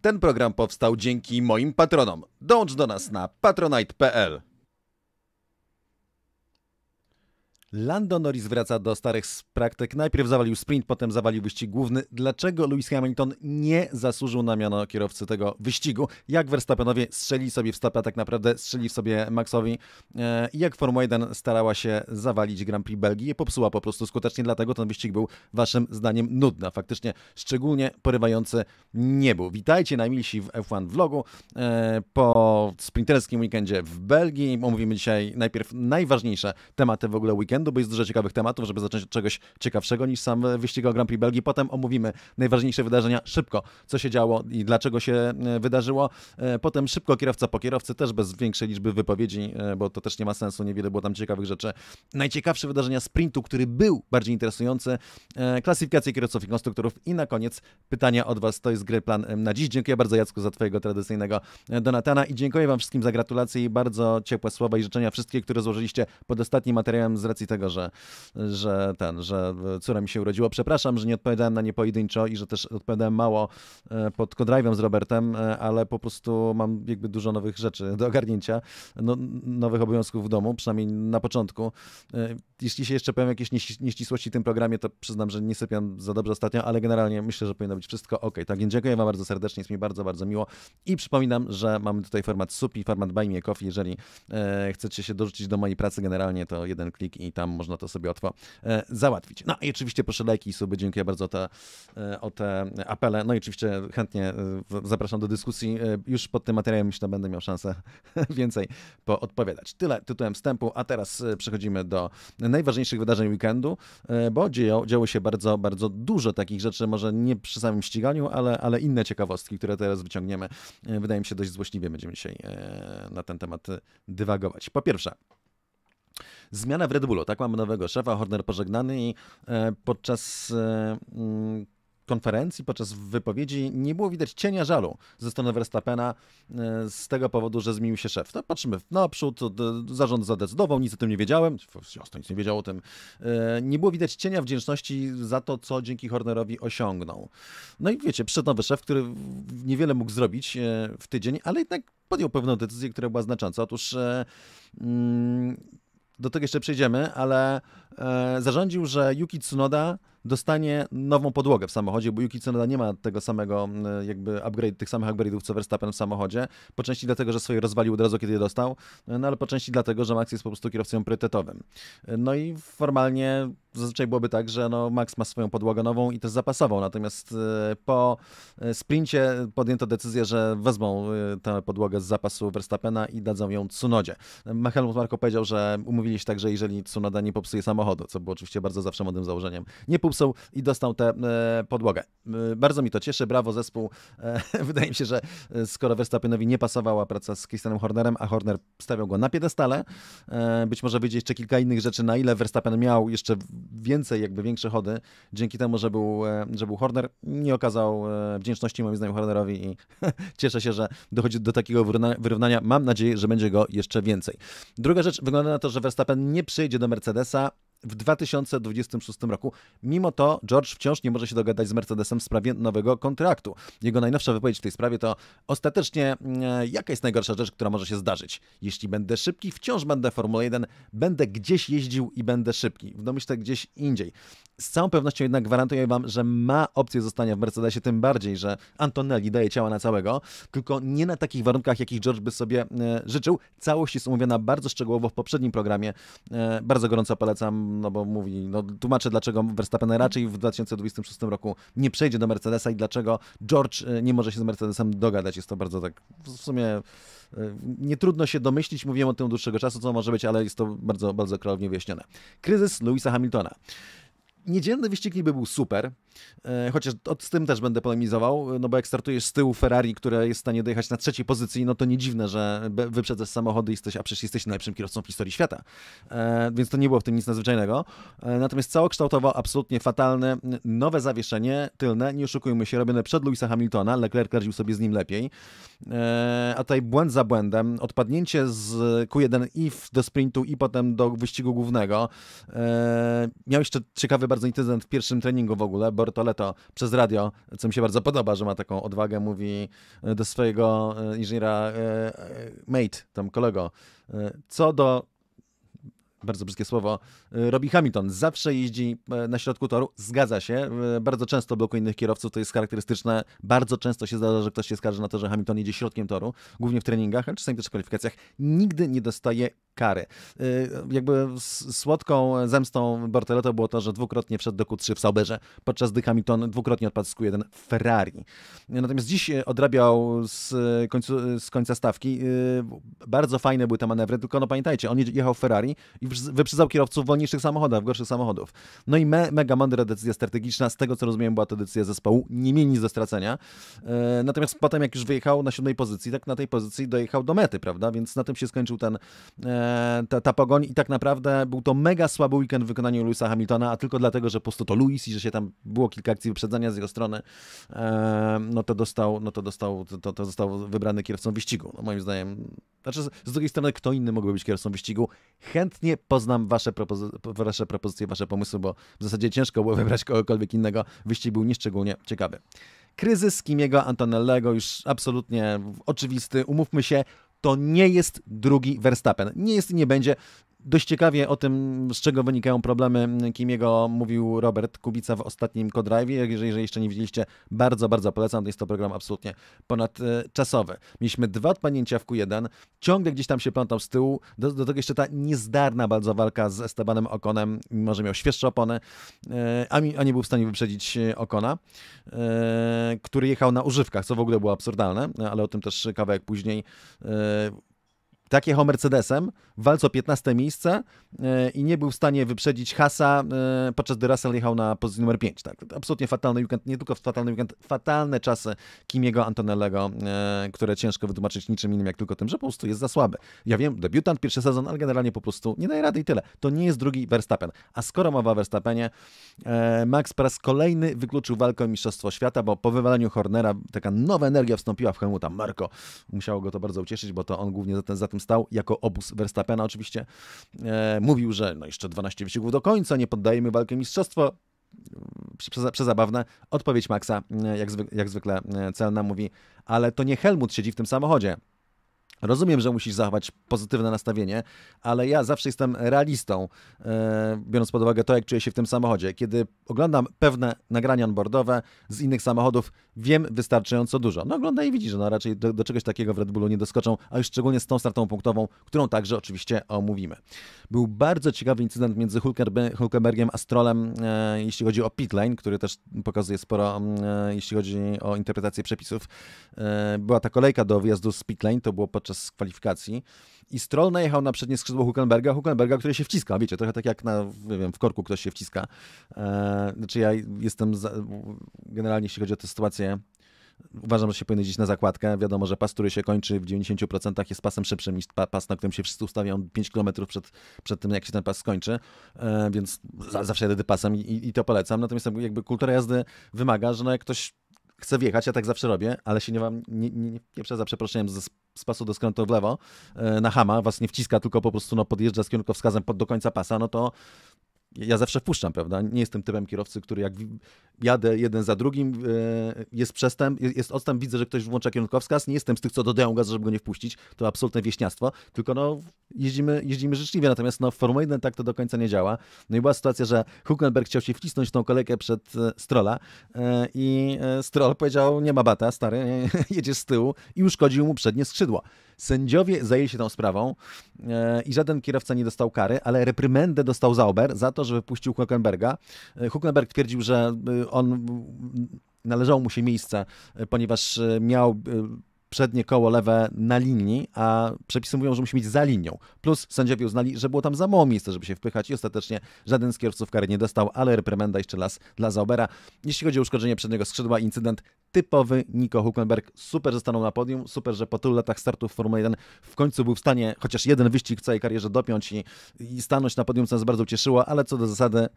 Ten program powstał dzięki moim patronom. Dołącz do nas na patronite.pl. Lando Norris wraca do starych praktyk. Najpierw zawalił sprint, potem zawalił wyścig główny. Dlaczego Lewis Hamilton nie zasłużył na miano kierowcy tego wyścigu? Jak Verstappenowie strzeli sobie w stopę, tak naprawdę strzeli sobie Maxowi. I jak Formuła 1 starała się zawalić Grand Prix Belgii, popsuła po prostu skutecznie, dlatego ten wyścig był waszym zdaniem nudny. Faktycznie szczególnie porywający nie był. Witajcie najmilsi w F1 Vlogu po sprinterskim weekendzie w Belgii. Omówimy dzisiaj najpierw najważniejsze tematy w ogóle weekendu, bo jest dużo ciekawych tematów, żeby zacząć od czegoś ciekawszego niż sam wyścig o Grand Prix Belgii. Potem omówimy najważniejsze wydarzenia szybko, co się działo i dlaczego się wydarzyło. Potem szybko kierowca po kierowcy, też bez większej liczby wypowiedzi, bo to też nie ma sensu, niewiele było tam ciekawych rzeczy. Najciekawsze wydarzenia sprintu, który był bardziej interesujący, klasyfikacje kierowców i konstruktorów i na koniec pytania od was. To jest gry plan na dziś. Dziękuję bardzo, Jacku, za twojego tradycyjnego donatana i dziękuję wam wszystkim za gratulacje i bardzo ciepłe słowa i życzenia wszystkie, które złożyliście pod ostatnim materiałem z racji tego, że córa mi się urodziła. Przepraszam, że nie odpowiadałem na nie pojedynczo i że też odpowiadałem mało pod co-drive'em z Robertem, ale po prostu mam jakby dużo nowych rzeczy do ogarnięcia, nowych obowiązków w domu, przynajmniej na początku. Jeśli się jeszcze powiem jakieś nieścisłości w tym programie, to przyznam, że nie sypiam za dobrze ostatnio, ale generalnie myślę, że powinno być wszystko ok. Tak więc dziękuję wam bardzo serdecznie, jest mi bardzo, bardzo miło i przypominam, że mamy tutaj format SUP i format Buy Me a Coffee. Jeżeli chcecie się dorzucić do mojej pracy generalnie, to jeden klik i tam można to sobie łatwo załatwić. No i oczywiście proszę lajki i suby, dziękuję bardzo o te apele. No i oczywiście chętnie zapraszam do dyskusji. Już pod tym materiałem myślę, będę miał szansę więcej poodpowiadać. Tyle tytułem wstępu, a teraz przechodzimy do najważniejszych wydarzeń weekendu, bo działo się bardzo, bardzo dużo takich rzeczy, może nie przy samym ściganiu, ale inne ciekawostki, które teraz wyciągniemy. Wydaje mi się, dość złośliwie będziemy dzisiaj na ten temat dywagować. Po pierwsze, zmiana w Red Bullu, tak? Mamy nowego szefa, Horner pożegnany i podczas konferencji, podczas wypowiedzi nie było widać cienia żalu ze strony Verstappena z tego powodu, że zmienił się szef. No, patrzymy naprzód, zarząd zadecydował, nic o tym nie wiedziałem, jasno, nic nie wiedział o tym. Nie było widać cienia wdzięczności za to, co dzięki Hornerowi osiągnął. No i wiecie, przyszedł nowy szef, który niewiele mógł zrobić w tydzień, ale jednak podjął pewną decyzję, która była znacząca. Otóż do tego jeszcze przejdziemy, ale zarządził, że Yuki Tsunoda dostanie nową podłogę w samochodzie, bo Yuki Tsunoda nie ma tego samego jakby tych samych upgrade'ów co Verstappen w samochodzie. Po części dlatego, że swoje rozwalił od razu, kiedy je dostał, no ale po części dlatego, że Max jest po prostu kierowcą priorytetowym. No i formalnie zazwyczaj byłoby tak, że Max ma swoją podłogę nową i też zapasową, natomiast po sprincie podjęto decyzję, że wezmą tę podłogę z zapasu Verstappena i dadzą ją Tsunodzie. Helmut Marko powiedział, że umówili się tak, że jeżeli Tsunoda nie popsuje samochodu, co było oczywiście bardzo zawsze modnym założeniem, nie popsuł i dostał tę podłogę. Bardzo mi to cieszy, brawo zespół. Wydaje mi się, że skoro Verstappenowi nie pasowała praca z Christianem Hornerem, a Horner stawiał go na piedestale, być może wyjdzie jeszcze kilka innych rzeczy, na ile Verstappen miał jeszcze więcej, jakby większe chody, dzięki temu, że był Horner, nie okazał wdzięczności moim zdaniem Hornerowi i cieszę się, że dochodzi do takiego wyrównania. Mam nadzieję, że będzie go jeszcze więcej. Druga rzecz, wygląda na to, że Verstappen nie przyjdzie do Mercedesa w 2026 roku. Mimo to George wciąż nie może się dogadać z Mercedesem w sprawie nowego kontraktu. Jego najnowsza wypowiedź w tej sprawie to ostatecznie jaka jest najgorsza rzecz, która może się zdarzyć. Jeśli będę szybki, wciąż będę Formuła 1, będę gdzieś jeździł i będę szybki. W domyśle gdzieś indziej. Z całą pewnością jednak gwarantuję wam, że ma opcję zostania w Mercedesie, tym bardziej, że Antonelli daje ciała na całego, tylko nie na takich warunkach, jakich George by sobie życzył. Całość jest omówiona bardzo szczegółowo w poprzednim programie. Bardzo gorąco polecam, bo tłumaczę, dlaczego Verstappen raczej w 2026 roku nie przejdzie do Mercedesa i dlaczego George nie może się z Mercedesem dogadać. Jest to bardzo tak, w sumie nie trudno się domyślić, mówiłem o tym od dłuższego czasu, co może być, ale jest to bardzo, bardzo klarownie wyjaśnione. Kryzys Lewisa Hamiltona. Niedzielny wyścig niby był super, chociaż z tym też będę polemizował, no bo jak startujesz z tyłu Ferrari, które jest w stanie dojechać na trzeciej pozycji, no to nie dziwne, że wyprzedzasz samochody, a przecież jesteś najlepszym kierowcą w historii świata. Więc to nie było w tym nic nadzwyczajnego. Natomiast całokształtowo absolutnie fatalne, nowe zawieszenie tylne, nie oszukujmy się, robione przed Lewisa Hamiltona, Leclerc radził sobie z nim lepiej. A tutaj błąd za błędem, odpadnięcie z Q1 do sprintu i potem do wyścigu głównego. Miał jeszcze ciekawy bardzo bardzo incydent w pierwszym treningu w ogóle. Bortoleto przez radio, co mi się bardzo podoba, że ma taką odwagę, mówi do swojego inżyniera mate, tam kolego, co do, bardzo brzydkie słowo, robi Hamilton. Zawsze jeździ na środku toru, zgadza się, bardzo często blokuje innych kierowców, to jest charakterystyczne. Bardzo często się zdarza, że ktoś się skarży na to, że Hamilton jedzie środkiem toru, głównie w treningach, ale czasami też w kwalifikacjach. Nigdy nie dostaje kary. Jakby słodką zemstą Bortoleto było to, że dwukrotnie wszedł do Q3 w Sauberze, podczas gdy Hamilton dwukrotnie odpadł z Q1 w Ferrari. Natomiast dziś odrabiał z końca stawki. Bardzo fajne były te manewry, tylko no pamiętajcie, on jechał w Ferrari i wyprzedzał kierowców w wolniejszych samochodach, w gorszych samochodów. No i mega mądra decyzja strategiczna. Z tego, co rozumiem, była to decyzja zespołu. Nie mieli nic do stracenia. Natomiast potem, jak już wyjechał na 7. pozycji, tak na tej pozycji dojechał do mety, prawda? Więc na tym się skończył ta pogoń i tak naprawdę był to mega słaby weekend w wykonaniu Lewisa Hamiltona, a tylko dlatego, że po prostu to Lewis i że się tam było kilka akcji wyprzedzania z jego strony, to został wybrany kierowcą wyścigu. No, moim zdaniem, znaczy z drugiej strony, kto inny mógłby być kierowcą wyścigu? Chętnie poznam wasze propozycje, wasze pomysły, bo w zasadzie ciężko było wybrać kogokolwiek innego. Wyścig był nieszczególnie ciekawy. Kryzys Kimiego Antonellego już absolutnie oczywisty. Umówmy się, to nie jest drugi Verstappen. Nie jest i nie będzie. Dość ciekawie o tym, z czego wynikają problemy Kimiego, mówił Robert Kubica w ostatnim Co-Drive'ie. Jeżeli jeszcze nie widzieliście, bardzo, bardzo polecam. To jest to program absolutnie ponadczasowy. Mieliśmy 2 odpadnięcia w Q1. Ciągle gdzieś tam się plątał z tyłu. Do tego jeszcze ta niezdarna bardzo walka z Estebanem Oconem, mimo że miał świeższe opony, a nie był w stanie wyprzedzić Ocona, który jechał na używkach, co w ogóle było absurdalne, ale o tym też kawałek później. Tak jechał Mercedesem, w walce o 15 miejsce i nie był w stanie wyprzedzić Haasa, podczas gdy Russell jechał na pozycji numer 5. Tak? Absolutnie fatalny weekend, nie tylko fatalny weekend, fatalne czasy Kimiego Antonellego, które ciężko wytłumaczyć niczym innym, jak tylko tym, że po prostu jest za słaby. Ja wiem, debiutant, pierwszy sezon, ale generalnie po prostu nie daje rady i tyle. To nie jest drugi Verstappen. A skoro mowa o Verstappenie, Max po raz kolejny wykluczył walkę o Mistrzostwo Świata, bo po wywaleniu Hornera taka nowa energia wstąpiła w Helmuta Marko. Musiało go to bardzo ucieszyć, bo to on głównie za tym stał, jako obóz Verstappena oczywiście. Mówił, że no jeszcze 12 wyścigów do końca, nie poddajemy walkę o mistrzostwo. Przezabawne. Odpowiedź Maxa, jak zwykle celna, mówi, ale to nie Helmut siedzi w tym samochodzie. Rozumiem, że musisz zachować pozytywne nastawienie, ale ja zawsze jestem realistą, biorąc pod uwagę to, jak czuję się w tym samochodzie. Kiedy oglądam pewne nagrania onboardowe z innych samochodów, wiem wystarczająco dużo. No oglądaj i widzisz, że no raczej do czegoś takiego w Red Bullu nie doskoczą, a już szczególnie z tą startową punktową, którą także oczywiście omówimy. Był bardzo ciekawy incydent między Hülkenbergiem a Strollem, jeśli chodzi o pit lane, który też pokazuje sporo, jeśli chodzi o interpretację przepisów. Była ta kolejka do wyjazdu z pit lane, to było podczas kwalifikacji i Stroll najechał na przednie skrzydło Hülkenberga, który się wciska, wiecie, trochę tak jak w korku ktoś się wciska. Znaczy ja jestem, generalnie jeśli chodzi o tę sytuację, uważam, że się powinno iść na zakładkę. Wiadomo, że pas, który się kończy w 90% jest pasem szybszym niż pas, na którym się wszyscy ustawiają 5 km przed tym, jak się ten pas skończy, więc zawsze jadę pasem i to polecam. Natomiast jakby kultura jazdy wymaga, że no jak ktoś chce wjechać, ja tak zawsze robię, ale się nie za przeproszeniem z pasu do skrętu w lewo na hama, was nie wciska, tylko po prostu podjeżdża z kierunkowskazem do końca pasa, no to ja zawsze wpuszczam, prawda? Nie jestem typem kierowcy, który jak jadę jeden za drugim, jest przestęp, jest odstęp, widzę, że ktoś włącza kierunkowskaz, nie jestem z tych, co dodają gaz, żeby go nie wpuścić, to absolutne wieśniactwo, tylko jeździmy życzliwie, natomiast w Formule 1 tak to do końca nie działa. No i była sytuacja, że Hülkenberg chciał się wcisnąć w tą kolejkę przed Strolla i Stroll powiedział, nie ma bata, stary, jedziesz z tyłu i uszkodził mu przednie skrzydło. Sędziowie zajęli się tą sprawą i żaden kierowca nie dostał kary, ale reprymendę dostał Sauber za to, że wypuścił Hülkenberga. Hülkenberg twierdził, że należało mu się miejsce, ponieważ miał przednie koło lewe na linii, a przepisy mówią, że musi mieć za linią. Plus sędziowie uznali, że było tam za mało miejsca, żeby się wpychać i ostatecznie żaden z kierowców kary nie dostał, ale reprymenda jeszcze raz dla Saubera. Jeśli chodzi o uszkodzenie przedniego skrzydła, incydent typowy Nico Hülkenberg. Super, że stanął na podium, super, że po tylu latach startów w Formule 1 w końcu był w stanie chociaż jeden wyścig w całej karierze dopiąć i stanąć na podium, co nas bardzo ucieszyło, ale co do zasady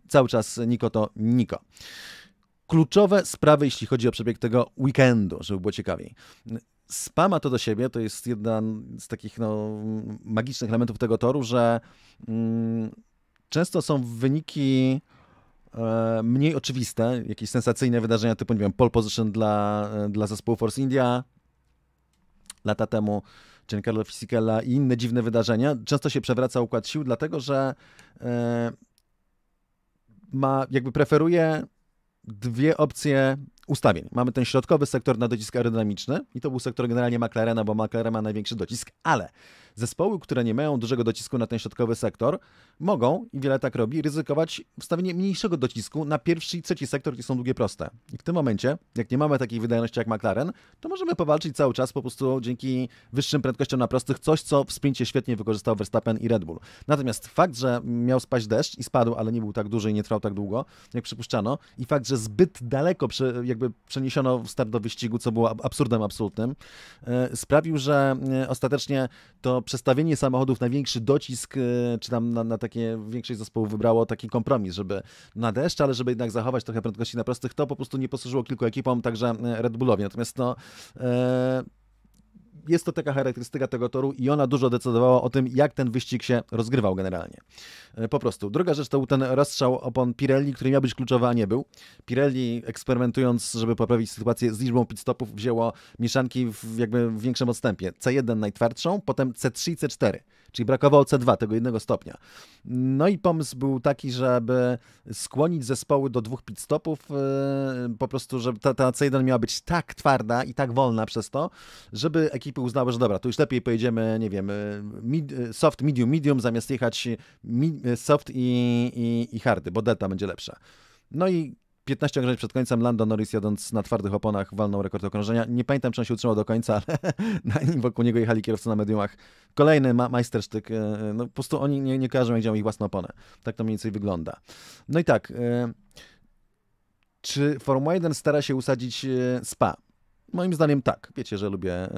cały czas Nico to Nico. Kluczowe sprawy, jeśli chodzi o przebieg tego weekendu, żeby było ciekawiej. Spa ma to do siebie, to jest jeden z takich magicznych elementów tego toru, że często są wyniki mniej oczywiste, jakieś sensacyjne wydarzenia typu, nie wiem, pole position dla zespołu Force India lata temu, Giancarlo Fisichella i inne dziwne wydarzenia. Często się przewraca układ sił, dlatego że preferuje dwie opcje ustawień. Mamy ten środkowy sektor na docisk aerodynamiczny i to był sektor generalnie McLarena, bo McLaren ma największy docisk, ale zespoły, które nie mają dużego docisku na ten środkowy sektor, mogą, i wiele tak robi, ryzykować wstawienie mniejszego docisku na pierwszy i trzeci sektor, gdzie są długie proste. I w tym momencie, jak nie mamy takiej wydajności jak McLaren, to możemy powalczyć cały czas po prostu dzięki wyższym prędkościom na prostych, coś, co w sprincie świetnie wykorzystał Verstappen i Red Bull. Natomiast fakt, że miał spaść deszcz i spadł, ale nie był tak duży i nie trwał tak długo, jak przypuszczano, i fakt, że zbyt daleko przeniesiono start do wyścigu, co było absurdem absolutnym, sprawił, że ostatecznie to przestawienie samochodów na większy docisk, czy tam na takie większość zespołów wybrało taki kompromis, żeby na deszcz, ale żeby jednak zachować trochę prędkości na prostych, to po prostu nie posłużyło kilku ekipom, także Red Bullowi. Natomiast jest to taka charakterystyka tego toru i ona dużo decydowała o tym, jak ten wyścig się rozgrywał generalnie. Po prostu. Druga rzecz to był ten rozstrzał opon Pirelli, który miał być kluczowy, a nie był. Pirelli, eksperymentując, żeby poprawić sytuację z liczbą pitstopów, wzięło mieszanki w większym odstępie. C1 najtwardszą, potem C3 i C4. Czyli brakowało C2, tego 1 stopnia. No i pomysł był taki, żeby skłonić zespoły do 2 pitstopów, po prostu, żeby ta C1 miała być tak twarda i tak wolna przez to, żeby ekipy uznały, że dobra, to już lepiej pojedziemy, nie wiem, soft, medium, zamiast jechać soft i hardy, bo delta będzie lepsza. No i 15 okrążeń przed końcem Lando Norris, jadąc na twardych oponach, walnął rekord okrążenia. Nie pamiętam, czy on się utrzymał do końca, ale wokół niego jechali kierowcy na mediumach. Kolejny majstersztyk. No, po prostu oni nie kojarzą, jak działają ich własne opony. Tak to mniej więcej wygląda. No i tak, czy Formuła 1 stara się usadzić Spa? Moim zdaniem tak. Wiecie, że lubię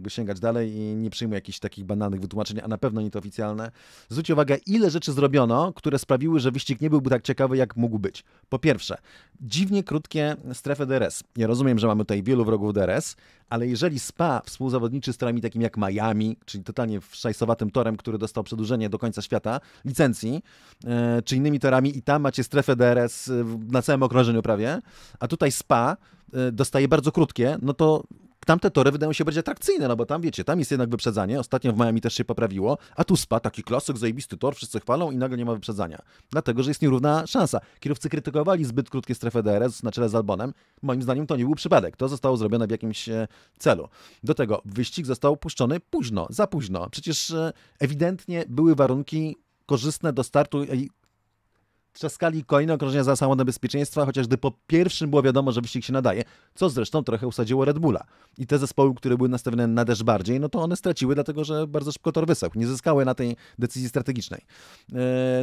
sięgać dalej i nie przyjmuję jakichś takich banalnych wytłumaczeń, a na pewno nie to oficjalne. Zwróćcie uwagę, ile rzeczy zrobiono, które sprawiły, że wyścig nie byłby tak ciekawy, jak mógł być. Po pierwsze, dziwnie krótkie strefy DRS. Ja rozumiem, że mamy tutaj wielu wrogów DRS, ale jeżeli Spa współzawodniczy z torami takim jak Miami, czyli totalnie szajsowatym torem, który dostał przedłużenie do końca świata, licencji, czy innymi torami i tam macie strefę DRS na całym okrążeniu prawie, a tutaj Spa dostaje bardzo krótkie, no to tamte tory wydają się bardziej atrakcyjne, no bo tam, wiecie, tam jest jednak wyprzedzanie, ostatnio w Miami też się poprawiło, a tu Spa, taki klasyk, zajebisty tor, wszyscy chwalą i nagle nie ma wyprzedzania. Dlatego, że jest nierówna szansa. Kierowcy krytykowali zbyt krótkie strefy DRS na czele z Albonem. Moim zdaniem to nie był przypadek. To zostało zrobione w jakimś celu. Do tego wyścig został puszczony późno, za późno. Przecież ewidentnie były warunki korzystne do startu i trzaskali kolejne okrążenia za samochodem bezpieczeństwa, chociaż gdy po pierwszym było wiadomo, że wyścig się nadaje, co zresztą trochę usadziło Red Bulla. I te zespoły, które były nastawione na deszcz bardziej, no to one straciły, dlatego że bardzo szybko tor wysechł. Nie zyskały na tej decyzji strategicznej.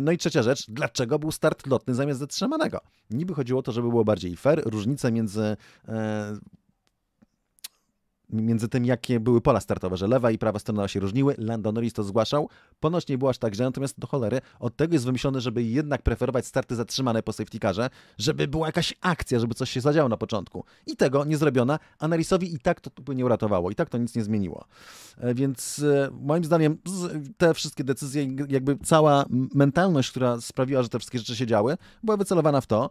No i trzecia rzecz, dlaczego był start lotny zamiast zatrzymanego? Niby chodziło o to, żeby było bardziej fair, różnica między tym, jakie były pola startowe, że lewa i prawa strona się różniły. Lando Norris to zgłaszał. Ponoć nie było aż tak źle, natomiast do cholery od tego jest wymyślone, żeby jednak preferować starty zatrzymane po safety carze, żeby była jakaś akcja, żeby coś się zadziało na początku. I tego nie zrobiono, a Norrisowi i tak to nie uratowało, i tak to nic nie zmieniło. Więc moim zdaniem te wszystkie decyzje, jakby cała mentalność, która sprawiła, że te wszystkie rzeczy się działy, była wycelowana w to,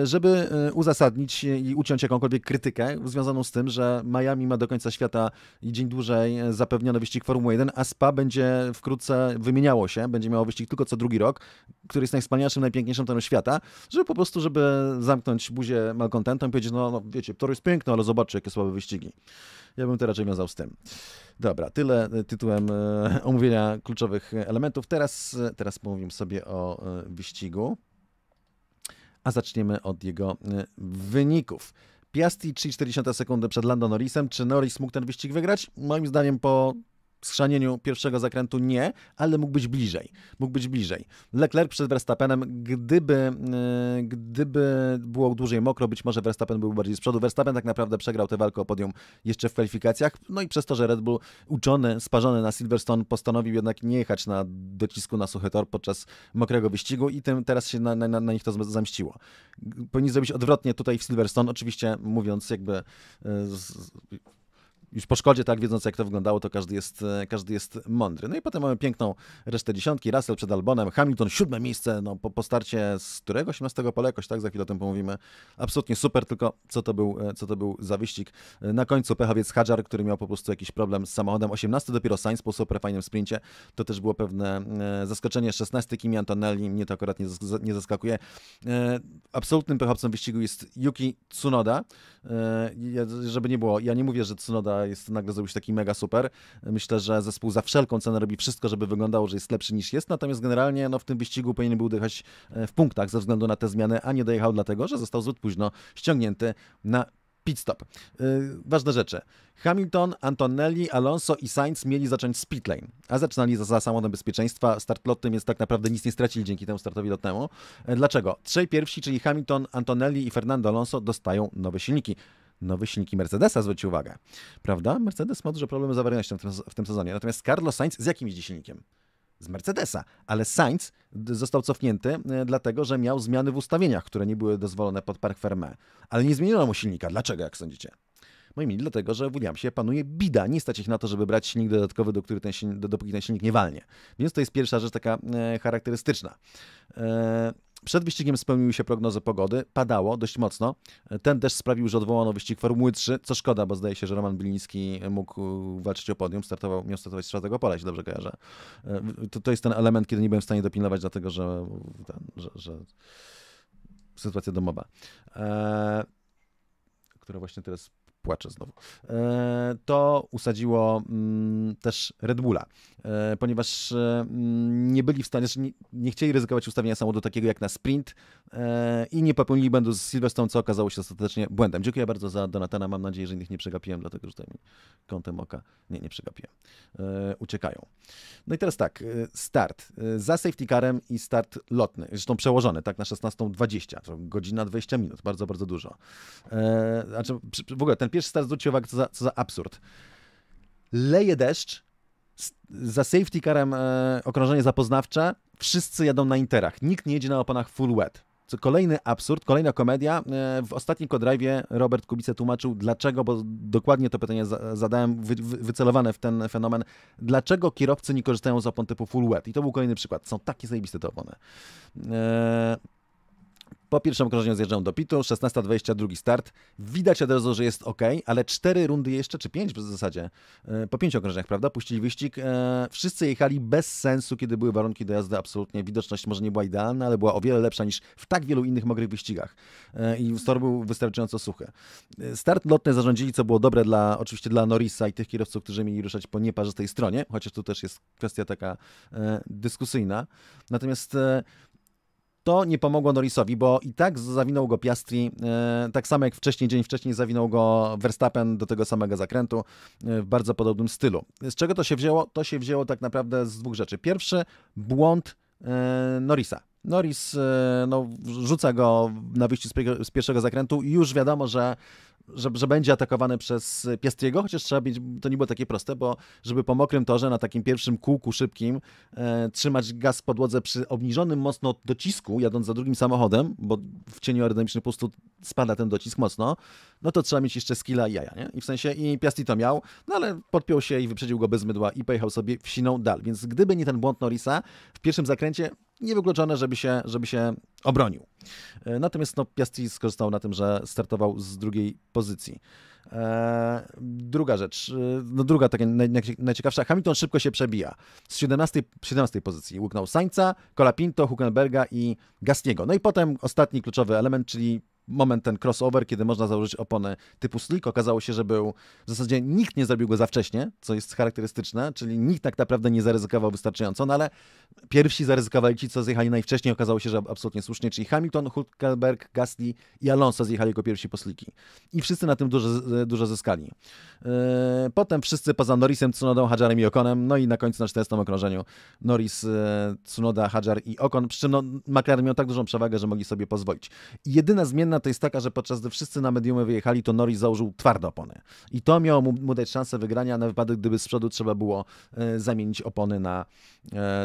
żeby uzasadnić i uciąć jakąkolwiek krytykę związaną z tym, że Miami ma do końca świata i dzień dłużej zapewniony wyścig Formuły 1, a Spa będzie wkrótce wymieniało się, będzie miało wyścig tylko co drugi rok, który jest najwspanialszym, najpiękniejszym torem świata, żeby zamknąć buzię malkontentom i powiedzieć, no wiecie, tor jest piękny, ale zobaczcie, jakie słabe wyścigi. Ja bym to raczej wiązał z tym. Dobra, tyle tytułem omówienia kluczowych elementów. Teraz pomówimy sobie o wyścigu, a zaczniemy od jego wyników. Piastri 3,4 sekundy przed Lando Norrisem. Czy Norris mógł ten wyścig wygrać? Moim zdaniem po schrzanieniu pierwszego zakrętu nie, ale mógł być bliżej. Leclerc przed Verstappenem, gdyby było dłużej mokro, być może Verstappen był bardziej z przodu. Verstappen tak naprawdę przegrał tę walkę o podium jeszcze w kwalifikacjach, no i przez to, że Red Bull sparzony na Silverstone postanowił jednak nie jechać na docisku na suchy tor podczas mokrego wyścigu i tym teraz się na nich to zamściło. Powinni zrobić odwrotnie tutaj w Silverstone, oczywiście mówiąc jakby już po szkodzie, tak, wiedząc jak to wyglądało, to każdy jest mądry. No i potem mamy piękną resztę dziesiątki, Russell przed Albonem, Hamilton 7. miejsce, no po starcie z którego? 18 pola jakoś, tak, za chwilę o tym pomówimy. Absolutnie super, tylko co to był za wyścig. Na końcu pechowiec Hadjar, który miał po prostu jakiś problem z samochodem. 18 dopiero Sainz po super fajnym sprincie, to też było pewne zaskoczenie. 16 Kimi Antonelli, mnie to akurat nie zaskakuje. Absolutnym pechowcem wyścigu jest Yuki Tsunoda. Żeby nie było, ja nie mówię, że Tsunoda jest nagle zrobił się taki mega super. Myślę, że zespół za wszelką cenę robi wszystko, żeby wyglądało, że jest lepszy niż jest, natomiast generalnie w tym wyścigu powinien był dojechać w punktach ze względu na te zmiany, a nie dojechał dlatego, że został zbyt późno ściągnięty na pit stop. Ważne rzeczy. Hamilton, Antonelli, Alonso i Sainz mieli zacząć z pit lane, a zaczynali za samochodem bezpieczeństwa. Start lotny, więc tak naprawdę nic nie stracili dzięki temu startowi lotnemu. Dlaczego? Trzej pierwsi, czyli Hamilton, Antonelli i Fernando Alonso dostają nowe silniki. Nowe silniki Mercedesa, zwróćcie uwagę. Prawda? Mercedes ma duże problemy z awaryjnością w tym sezonie. Natomiast Carlos Sainz z jakim jeździ silnikiem? Z Mercedesa, ale Sainz został cofnięty, dlatego że miał zmiany w ustawieniach, które nie były dozwolone pod Parc Fermé. Ale nie zmieniono mu silnika. Dlaczego, jak sądzicie? Moi mili, dlatego, że w Williamsie panuje bida. Nie stać ich na to, żeby brać silnik dodatkowy, dopóki ten silnik nie walnie. Więc to jest pierwsza rzecz taka charakterystyczna. Przed wyścigiem spełniły się prognozy pogody, padało dość mocno. Ten deszcz sprawił, że odwołano wyścig Formuły 3, co szkoda, bo zdaje się, że Roman Biliński mógł walczyć o podium, miał startować z 4. pola, jeśli dobrze kojarzę. To jest ten element, kiedy nie byłem w stanie dopilnować, dlatego że sytuacja domowa, która właśnie teraz płaczę znowu, to usadziło też Red Bulla, ponieważ nie byli w stanie, nie chcieli ryzykować ustawienia samochodu takiego jak na sprint i nie popełnili błędu z Silverstone, co okazało się ostatecznie błędem. Dziękuję bardzo za Donatana, mam nadzieję, że ich nie przegapiłem, dlatego że tutaj mi kątem oka nie przegapiłem. Uciekają. No i teraz tak, start za safety carem i start lotny, zresztą przełożony tak na 16:20, to godzina 20 minut, bardzo, bardzo dużo. Znaczy, w ogóle ten pierwszy start, zwróćcie uwagę, co za absurd. Leje deszcz, za safety carem okrążenie zapoznawcze, wszyscy jadą na interach, nikt nie jedzie na oponach full wet. Co kolejny absurd, kolejna komedia. W ostatnim co-drive'ie Robert Kubica tłumaczył dlaczego, bo dokładnie to pytanie zadałem, wycelowane w ten fenomen, dlaczego kierowcy nie korzystają z opon typu full wet. I to był kolejny przykład. Są takie zajebiste te opony. Po pierwszym okrążeniu zjeżdżają do pitu, 16:20, drugi start. Widać od razu, że jest ok, ale 4 rundy jeszcze, czy 5 w zasadzie, po 5 okrążeniach, prawda, puścili wyścig. Wszyscy jechali bez sensu, kiedy były warunki do jazdy absolutnie. Widoczność może nie była idealna, ale była o wiele lepsza niż w tak wielu innych mokrych wyścigach. I tor był wystarczająco suchy. Start lotny zarządzili, co było dobre oczywiście dla Norrisa i tych kierowców, którzy mieli ruszać po nieparzystej stronie, chociaż tu też jest kwestia taka dyskusyjna. Natomiast to nie pomogło Norrisowi, bo i tak zawinął go Piastri, tak samo jak dzień wcześniej zawinął go Verstappen do tego samego zakrętu w bardzo podobnym stylu. Z czego to się wzięło? To się wzięło tak naprawdę z dwóch rzeczy. Pierwszy, błąd Norrisa. Norris rzuca go na wyjściu z pierwszego zakrętu i już wiadomo, że będzie atakowany przez Piastriego, chociaż to nie było takie proste, bo żeby po mokrym torze na takim pierwszym kółku szybkim trzymać gaz w podłodze przy obniżonym mocno docisku, jadąc za drugim samochodem, bo w cieniu aerodynamicznym po prostu spada ten docisk mocno, no to trzeba mieć jeszcze skilla i jaja, nie? I w sensie i Piastri to miał, no ale podpiął się i wyprzedził go bez mydła i pojechał sobie w siną dal. Więc gdyby nie ten błąd Norrisa w pierwszym zakręcie, niewykluczone, żeby się obronił. Natomiast Piastri skorzystał na tym, że startował z drugiej pozycji. Druga rzecz, druga taka najciekawsza, Hamilton szybko się przebija. Z 17 pozycji łyknął Sainza, Colapinto, Hülkenberga i Gasly'ego. No i potem ostatni kluczowy element, czyli moment ten crossover, kiedy można założyć opony typu slick. Okazało się, że w zasadzie nikt nie zrobił go za wcześnie, co jest charakterystyczne, czyli nikt tak naprawdę nie zaryzykował wystarczająco, no ale pierwsi zaryzykowali ci, co zjechali najwcześniej. Okazało się, że absolutnie słusznie, czyli Hamilton, Hülkenberg, Gasly i Alonso zjechali jako pierwsi po slicki. I wszyscy na tym dużo zyskali. Potem wszyscy poza Norrisem, Tsunodą, Hadjarem i Oconem, no i na końcu na 40. okrążeniu Norris, Tsunoda, Hadjar i Ocon, przy czym McLaren miał tak dużą przewagę, że mogli sobie pozwolić. I jedyna zmienna to jest taka, że podczas gdy wszyscy na mediumy wyjechali, to Norris założył twarde opony. I to miało mu dać szansę wygrania na wypadek, gdyby z przodu trzeba było zamienić opony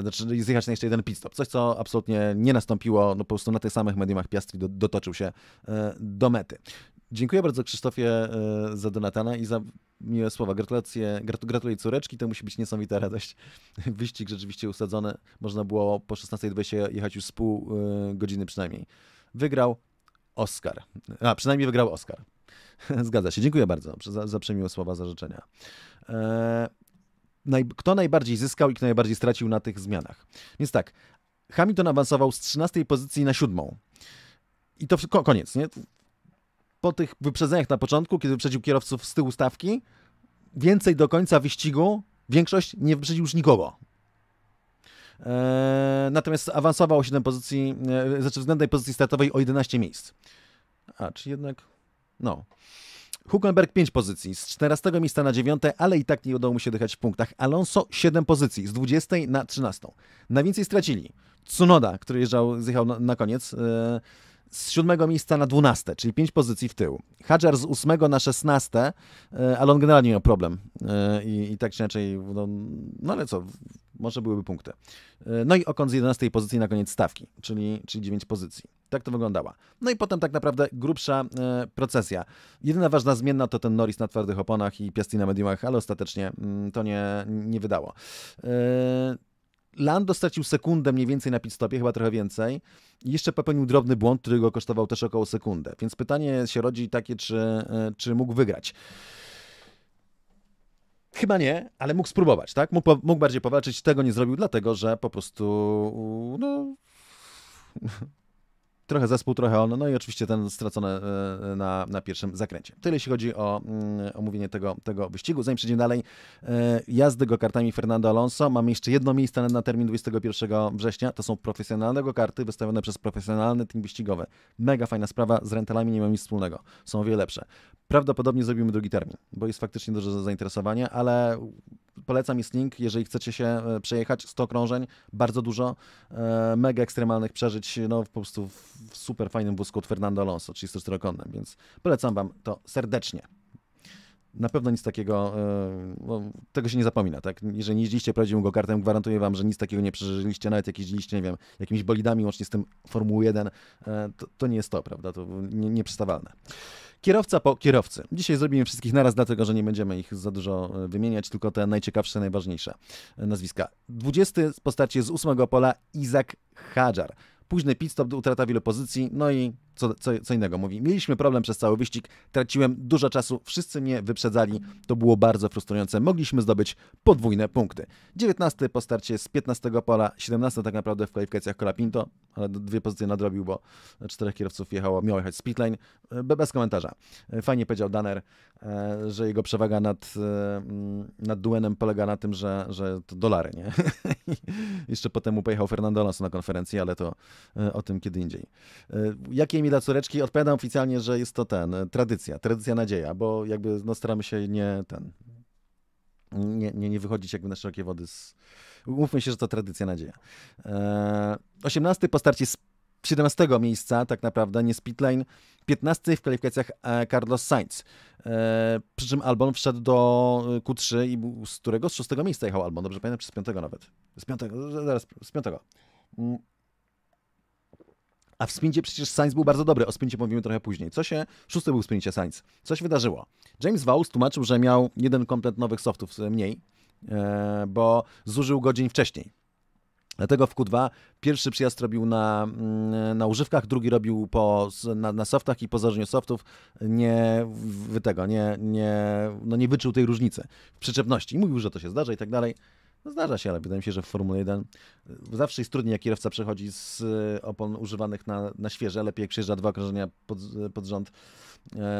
znaczy zjechać na jeszcze jeden pit stop. Coś, co absolutnie nie nastąpiło, no po prostu na tych samych mediumach Piastri dotoczył się do mety. Dziękuję bardzo Krzysztofie za donatana i za miłe słowa. Gratuluję córeczki, to musi być niesamowita radość. Wyścig rzeczywiście usadzony. Można było po 16:20 jechać już z pół godziny przynajmniej. Wygrał Oskar. Przynajmniej wygrał Oskar. Zgadza się. Dziękuję bardzo za przemiłe słowa, za życzenia. Kto najbardziej zyskał i kto najbardziej stracił na tych zmianach? Więc tak, Hamilton awansował z 13 pozycji na 7. I to koniec, nie? Po tych wyprzedzeniach na początku, kiedy wyprzedził kierowców z tyłu stawki, więcej do końca wyścigu, większość nie wyprzedził już nikogo. Natomiast awansował o 7 pozycji, znaczy względnej pozycji startowej o 11 miejsc. Czy jednak... No. Hülkenberg 5 pozycji, z 14 miejsca na 9, ale i tak nie udało mu się dychać w punktach. Alonso 7 pozycji, z 20 na 13. Najwięcej stracili Tsunoda, który zjechał na koniec, z 7 miejsca na 12, czyli 5 pozycji w tył. Hadjar z 8 na 16, ale on generalnie miał problem. I tak czy inaczej, no ale co, może byłyby punkty. No i Ocon z 11 pozycji na koniec stawki, czyli 9 pozycji. Tak to wyglądało. No i potem tak naprawdę grubsza procesja. Jedyna ważna zmienna to ten Norris na twardych oponach i Piastri na mediumach, ale ostatecznie to nie wydało. Lando stracił sekundę mniej więcej na pit-stopie, chyba trochę więcej. I jeszcze popełnił drobny błąd, który go kosztował też około sekundę. Więc pytanie się rodzi takie, czy mógł wygrać. Chyba nie, ale mógł spróbować, tak? Mógł bardziej powalczyć. Tego nie zrobił, dlatego że po prostu trochę zespół, trochę on, no i oczywiście ten stracony na pierwszym zakręcie. Tyle jeśli chodzi o omówienie tego wyścigu. Zanim przejdziemy dalej, jazdy go-kartami Fernando Alonso. Mamy jeszcze jedno miejsce na termin 21 września. To są profesjonalne go-karty wystawione przez profesjonalny team wyścigowy. Mega fajna sprawa, z rentalami nie ma nic wspólnego. Są o wiele lepsze. Prawdopodobnie zrobimy drugi termin, bo jest faktycznie duże zainteresowanie, ale polecam, jest link, jeżeli chcecie się przejechać, 100 okrążeń, bardzo dużo, mega ekstremalnych przeżyć, no po prostu w super fajnym wózku od Fernando Alonso, 34-konnym, więc polecam wam to serdecznie. Na pewno nic takiego, tego się nie zapomina, tak? Jeżeli nie jeździliście prawdziwym go-kartem, gwarantuję wam, że nic takiego nie przeżyliście, nawet jak jeździliście, nie wiem, jakimiś bolidami, łącznie z tym Formuły 1, to nie jest to, prawda? To nieprzestawalne. Kierowca po kierowcy. Dzisiaj zrobimy wszystkich naraz, dlatego że nie będziemy ich za dużo wymieniać, tylko te najciekawsze, najważniejsze nazwiska. 20 po starcie z 8 pola Isaac Hadjar. Późny pit stop, utrata wielu pozycji, no i co innego mówi. Mieliśmy problem przez cały wyścig, traciłem dużo czasu, wszyscy mnie wyprzedzali, to było bardzo frustrujące. Mogliśmy zdobyć podwójne punkty. 19 po starcie z 15 pola, 17 tak naprawdę w kwalifikacjach Colapinto, ale 2 pozycje nadrobił, bo 4 kierowców miało jechać z pitlane. Bez komentarza. Fajnie powiedział Danner, że jego przewaga nad Duenem polega na tym, że to dolary, nie? Jeszcze potem mu pojechał Fernando Alonso na konferencji, ale to o tym kiedy indziej. Jakie mi dla córeczki? Odpowiadam oficjalnie, że jest to tradycja nadzieja, bo jakby staramy się nie wychodzić jakby na szerokie wody. Umówmy się, że to tradycja nadzieja. 18 po starcie z 17 miejsca, tak naprawdę, nie z pitlane. 15 w kwalifikacjach Carlos Sainz. Przy czym Albon wszedł do Q3 i z którego? Z 6 miejsca jechał Albon, dobrze pamiętam, czy z 5 nawet? Z 5. A w sprincie przecież Sainz był bardzo dobry. O sprincie mówimy trochę później. 6 był w sprincie Sainz. Co się wydarzyło? James Vowles tłumaczył, że miał jeden komplet nowych softów mniej, bo zużył go dzień wcześniej. Dlatego w Q2 pierwszy przyjazd robił na używkach, drugi robił na softach i po założeniu softów nie wyczuł tej różnicy w przyczepności. I mówił, że to się zdarza i tak dalej. No zdarza się, ale wydaje mi się, że w Formule 1 zawsze jest trudniej, jak kierowca przechodzi z opon używanych na świeże. Lepiej jak przyjeżdża 2 okrążenia pod rząd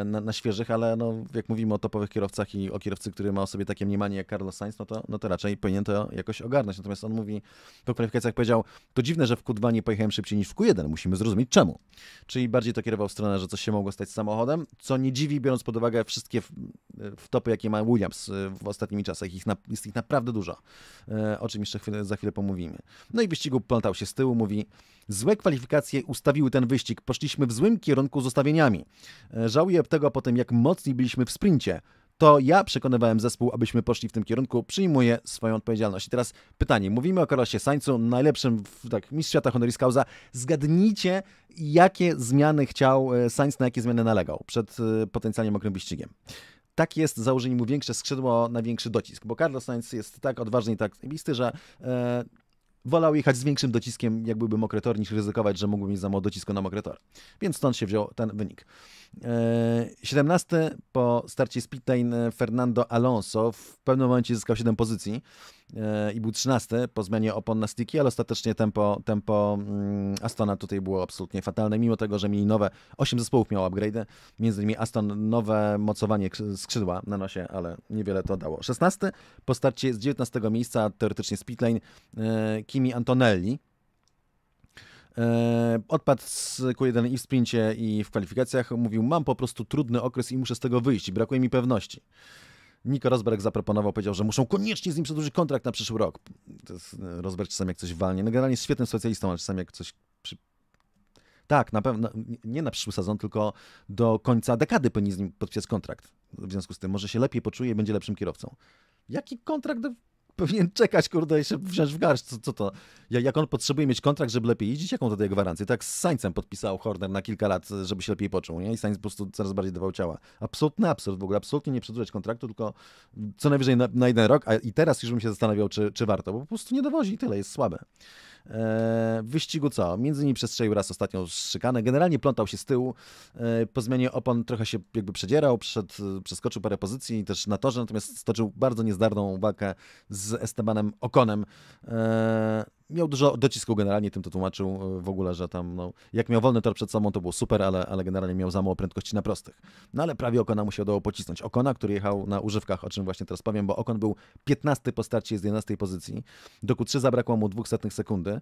na świeżych, ale no, jak mówimy o topowych kierowcach i o kierowcy, który ma o sobie takie mniemanie jak Carlos Sainz, no to raczej powinien to jakoś ogarnąć. Natomiast on mówi, po kwalifikacjach powiedział, to dziwne, że w Q2 nie pojechałem szybciej niż w Q1. Musimy zrozumieć czemu. Czyli bardziej to kierował w stronę, że coś się mogło stać z samochodem, co nie dziwi, biorąc pod uwagę wszystkie wtopy, jakie ma Williams w ostatnimi czasach. Jest ich naprawdę dużo, o czym jeszcze za chwilę pomówimy. No i w wyścigu plątał się z tyłu, mówi, złe kwalifikacje ustawiły ten wyścig, poszliśmy w złym kierunku z ustawieniami. Żałuję tego po tym, jak mocni byliśmy w sprincie. To ja przekonywałem zespół, abyśmy poszli w tym kierunku, przyjmuję swoją odpowiedzialność. I teraz pytanie, mówimy o Carlosie Sainzu, najlepszym mistrz świata honoris causa. Zgadnijcie, jakie zmiany chciał Sainz, na jakie zmiany nalegał przed potencjalnie mokrym wyścigiem. Tak jest, założyli mu większe skrzydło na większy docisk, bo Carlos Sainz jest tak odważny i tak zajebisty, że wolał jechać z większym dociskiem, jak byłby mokry tor, niż ryzykować, że mógłby mieć za mało docisku na mokry tor. Więc stąd się wziął ten wynik. 17 po starcie z pitlane Fernando Alonso w pewnym momencie zyskał 7 pozycji i był 13 po zmianie opon na sticky, ale ostatecznie tempo Astona tutaj było absolutnie fatalne, mimo tego, że mieli 8 zespołów miało upgrade'y, między innymi Aston nowe mocowanie skrzydła na nosie, ale niewiele to dało. 16 po starcie z 19 miejsca, teoretycznie z pitlane, Kimi Antonelli. Odpadł z Q1 i w sprincie, i w kwalifikacjach. Mówił, mam po prostu trudny okres i muszę z tego wyjść. Brakuje mi pewności. Nico Rosberg zaproponował, powiedział, że muszą koniecznie z nim przedłużyć kontrakt na przyszły rok. To jest, Rosberg czasami jak coś walnie. No generalnie jest świetnym specjalistą, ale czasami jak coś... Tak, na pewno, nie na przyszły sezon, tylko do końca dekady powinien z nim podpisać kontrakt. W związku z tym może się lepiej poczuje i będzie lepszym kierowcą. Jaki kontrakt? Powinien czekać, kurde, i się wziąć w garść. Co to? Jak on potrzebuje mieć kontrakt, żeby lepiej jeździć, jaką to daje gwarancję? Tak z Sainzem podpisał Horner na kilka lat, żeby się lepiej poczuł, nie? I Sainz po prostu coraz bardziej dawał ciała. Absolutny absurd w ogóle, absolutnie nie przedłużać kontraktu, tylko co najwyżej na 1 rok, i teraz już bym się zastanawiał, czy warto, bo po prostu nie dowozi i tyle, jest słabe. W wyścigu co? Między innymi przestrzelił raz ostatnią szykanę, generalnie plątał się z tyłu, po zmianie opon trochę się jakby przedzierał, przeskoczył parę pozycji też na torze, natomiast stoczył bardzo niezdarną walkę z Estebanem Oconem. Miał dużo docisku generalnie, tym to tłumaczył w ogóle, że tam, no, jak miał wolny tor przed sobą, to było super, ale generalnie miał za mało prędkości na prostych. No ale prawie Ocona mu się udało pocisnąć. Ocona, który jechał na używkach, o czym właśnie teraz powiem, bo Ocon był 15 po starcie z 11 pozycji. Do Q3 zabrakło mu 0,02 sekundy.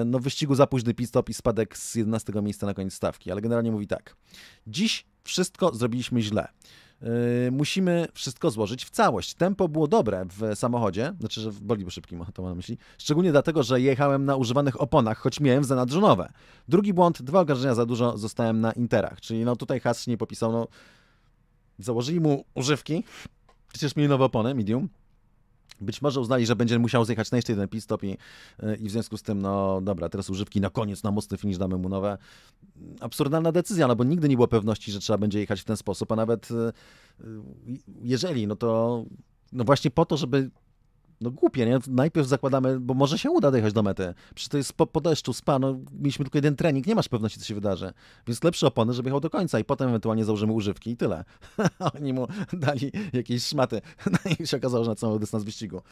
No w wyścigu za późny pit stop i spadek z 11 miejsca na koniec stawki, ale generalnie mówi tak. Dziś wszystko zrobiliśmy źle. Musimy wszystko złożyć w całość. Tempo było dobre w samochodzie, znaczy, że w bolidu szybkim, to mam na myśli. Szczególnie dlatego, że jechałem na używanych oponach, choć miałem w zanadrzu nowe. Drugi błąd, 2 okrążenia za dużo, zostałem na interach. Czyli no tutaj Haas się nie popisał, no założyli mu używki, przecież mieli nowe opony, medium. Być może uznali, że będzie musiał zjechać na jeszcze jeden pit stop i w związku z tym, no dobra, teraz używki na koniec, na mocny finish damy mu nowe. Absurdalna decyzja, no bo nigdy nie było pewności, że trzeba będzie jechać w ten sposób, a nawet jeżeli, no to no właśnie po to, żeby no głupie, nie? Najpierw zakładamy, bo może się uda dojechać do mety. Przecież to jest po deszczu, spa, no mieliśmy tylko jeden trening, nie masz pewności, co się wydarzy. Więc lepsze opony, żeby jechał do końca i potem ewentualnie założymy używki i tyle. Oni mu dali jakieś szmaty. No i się okazało, że na cały dystans wyścigu.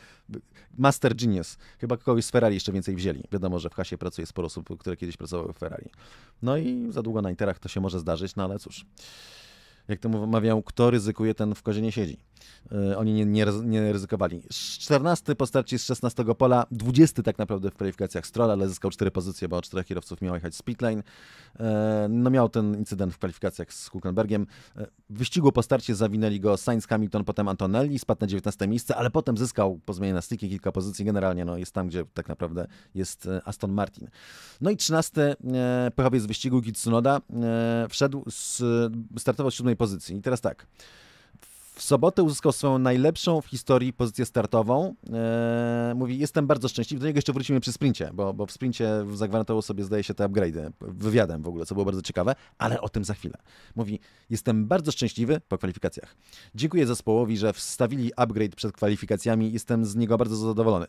Master genius. Chyba kogoś z Ferrari jeszcze więcej wzięli. Wiadomo, że w Hasie pracuje sporo osób, które kiedyś pracowały w Ferrari. No i za długo na interach to się może zdarzyć, no ale cóż. Jak to mawiał, kto ryzykuje, ten w kozie nie siedzi. Oni nie ryzykowali. 14 po starcie z 16 pola, 20 tak naprawdę w kwalifikacjach Stroll, ale zyskał 4 pozycje, bo 4 kierowców miało jechać z pitlane. No miał ten incydent w kwalifikacjach z Hülkenbergiem. W wyścigu po starcie zawinęli go Sainz, Hamilton, potem Antonelli, spadł na 19 miejsce, ale potem zyskał po zmianie na sticky kilka pozycji. Generalnie no, jest tam, gdzie tak naprawdę jest Aston Martin. No i 13 pechowiec z wyścigu Yuki Tsunoda startował z 7 pozycji. I teraz tak. W sobotę uzyskał swoją najlepszą w historii pozycję startową. Mówi, jestem bardzo szczęśliwy. Do niego jeszcze wrócimy przy sprincie, bo w sprincie zagwarantował sobie, zdaje się, te upgrade'y wywiadem w ogóle, co było bardzo ciekawe, ale o tym za chwilę. Mówi, jestem bardzo szczęśliwy po kwalifikacjach. Dziękuję zespołowi, że wstawili upgrade przed kwalifikacjami. Jestem z niego bardzo zadowolony.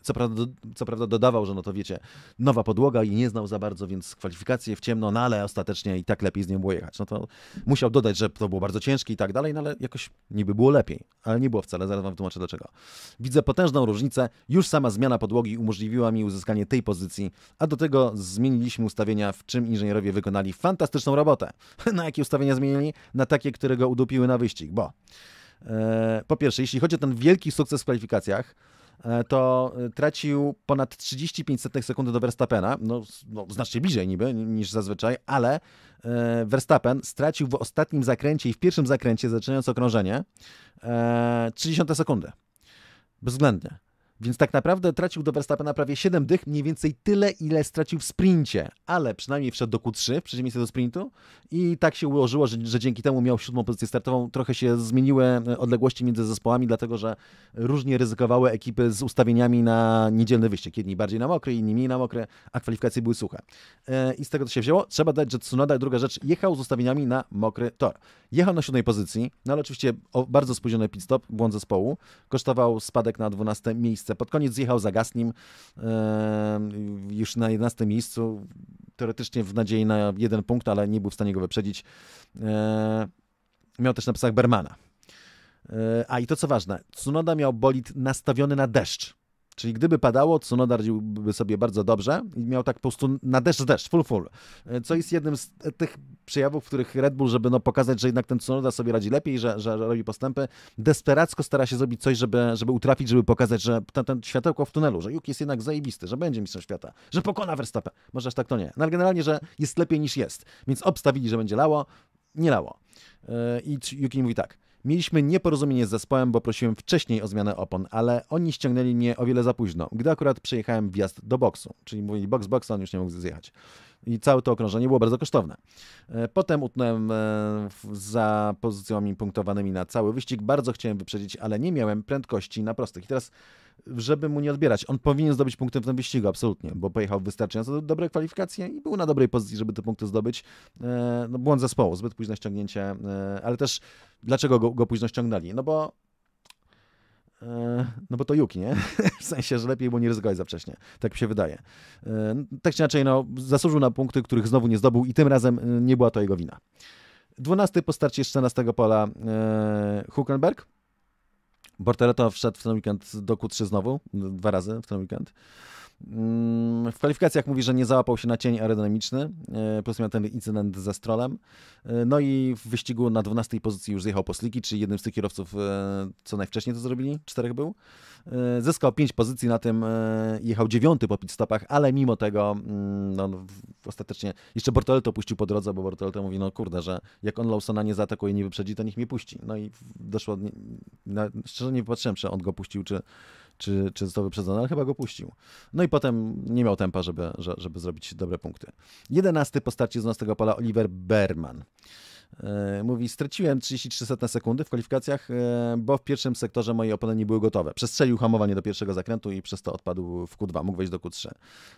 Co prawda dodawał, że no to wiecie, nowa podłoga i nie znał za bardzo, więc kwalifikacje w ciemno, no ale ostatecznie i tak lepiej z nią było jechać. No to musiał dodać, że to było bardzo ciężkie i tak dalej, no ale jakoś niby było lepiej, ale nie było wcale, zaraz wam wytłumaczę dlaczego. Widzę potężną różnicę, już sama zmiana podłogi umożliwiła mi uzyskanie tej pozycji, a do tego zmieniliśmy ustawienia, w czym inżynierowie wykonali fantastyczną robotę. Na jakie ustawienia zmienili? Na takie, które go udupiły na wyścig, bo po pierwsze, jeśli chodzi o ten wielki sukces w kwalifikacjach, to tracił ponad 35 sekundy do Verstappena, no znacznie bliżej niby niż zazwyczaj, ale Verstappen stracił w ostatnim zakręcie i w pierwszym zakręcie, zaczynając okrążenie, 30 sekundy. Bezwzględnie. Więc tak naprawdę tracił do Verstappena prawie 7 dych, mniej więcej tyle, ile stracił w sprincie, ale przynajmniej wszedł do Q3 w przeciwieństwie do sprintu i tak się ułożyło, że dzięki temu miał 7. pozycję startową. Trochę się zmieniły odległości między zespołami, dlatego że różnie ryzykowały ekipy z ustawieniami na niedzielny wyścig. Jedni bardziej na mokry, inni mniej na mokre, a kwalifikacje były suche. I z tego to się wzięło. Trzeba dać, że Tsunoda, druga rzecz, jechał z ustawieniami na mokry tor. Jechał na 7. pozycji, no ale oczywiście bardzo spóźniony pit stop, błąd zespołu. Kosztował spadek na 12. miejsce. Pod koniec zjechał za Gaslim już na 11. miejscu, teoretycznie w nadziei na 1 punkt, ale nie był w stanie go wyprzedzić. Miał też na psach Bermana. A i to co ważne, Tsunoda miał bolid nastawiony na deszcz. Czyli gdyby padało, Tsunoda radziłby sobie bardzo dobrze i miał tak po prostu na deszcz, full. Co jest jednym z tych przejawów, w których Red Bull, żeby pokazać, że jednak ten Tsunoda sobie radzi lepiej, że robi postępy, desperacko stara się zrobić coś, żeby utrafić, żeby pokazać, że ten światełko w tunelu, że Yuki jest jednak zajebisty, że będzie mistrzem świata, że pokona Verstappen. Może aż tak to nie. No ale generalnie, że jest lepiej niż jest. Więc obstawili, że będzie lało, nie lało. I Yuki mówi tak. Mieliśmy nieporozumienie z zespołem, bo prosiłem wcześniej o zmianę opon, ale oni ściągnęli mnie o wiele za późno, gdy akurat przejechałem wjazd do boksu. Czyli mówili box, a on już nie mógł zjechać. I całe to okrążenie było bardzo kosztowne. Potem utknąłem za pozycjami punktowanymi na cały wyścig. Bardzo chciałem wyprzedzić, ale nie miałem prędkości na prostych. I teraz, żeby mu nie odbierać, on powinien zdobyć punkty w tym wyścigu, absolutnie, bo pojechał wystarczająco dobre kwalifikacje i był na dobrej pozycji, żeby te punkty zdobyć. No, błąd zespołu, zbyt późne ściągnięcie, ale też dlaczego go późno ściągnęli? No bo to Yuki, nie? W sensie, że lepiej było nie ryzykować za wcześnie. Tak mi się wydaje. Tak czy inaczej, zasłużył na punkty, których znowu nie zdobył i tym razem nie była to jego wina. 12. po starcie z 14 pola Hülkenberg. Bortoleto wszedł w ten weekend do Q3 znowu, 2 razy w ten weekend. W kwalifikacjach mówi, że nie załapał się na cień aerodynamiczny, plus miał ten incydent ze Strollem. No i w wyścigu na 12. pozycji już zjechał po sliki, czyli jednym z tych kierowców, co najwcześniej to zrobili, 4 był. Zyskał 5 pozycji na tym, jechał 9. po pit stopach, ale mimo tego ostatecznie jeszcze Bortoleto puścił po drodze, bo Bortoleto mówi, że jak on Lawsona nie zaatakuje, nie wyprzedzi, to niech mnie puści. No i doszło, szczerze nie patrzyłem, czy on go puścił, czy został wyprzedzony, ale chyba go puścił. No i potem nie miał tempa, żeby zrobić dobre punkty. 11. po starcie z 12 pola Oliver Berman. Mówi, straciłem 33 sekundy w kwalifikacjach, bo w pierwszym sektorze moje opony nie były gotowe. Przestrzelił hamowanie do pierwszego zakrętu i przez to odpadł w Q2, mógł wejść do Q3.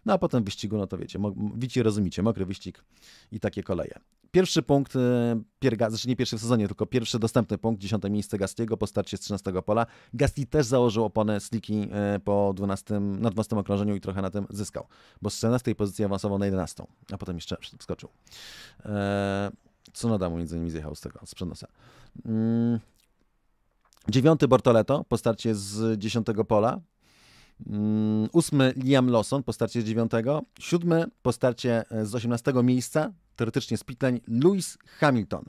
No a potem w wyścigu, to wiecie, widzicie, rozumiecie, mokry wyścig i takie koleje. Pierwszy punkt, znaczy nie pierwszy w sezonie, tylko pierwszy dostępny punkt, 10. miejsce Gastiego po starcie z 13 pola. Gasly też założył oponę sliki na 12 okrążeniu i trochę na tym zyskał, bo z 14 pozycji awansował na 11, a potem jeszcze wskoczył. Tsunoda między innymi zjechał z przednosa. 9. Bortoleto po starcie z 10 pola. 8. Liam Lawson po starcie z 9. 7. po starcie z 18 miejsca, teoretycznie z pitlane, Lewis Hamilton.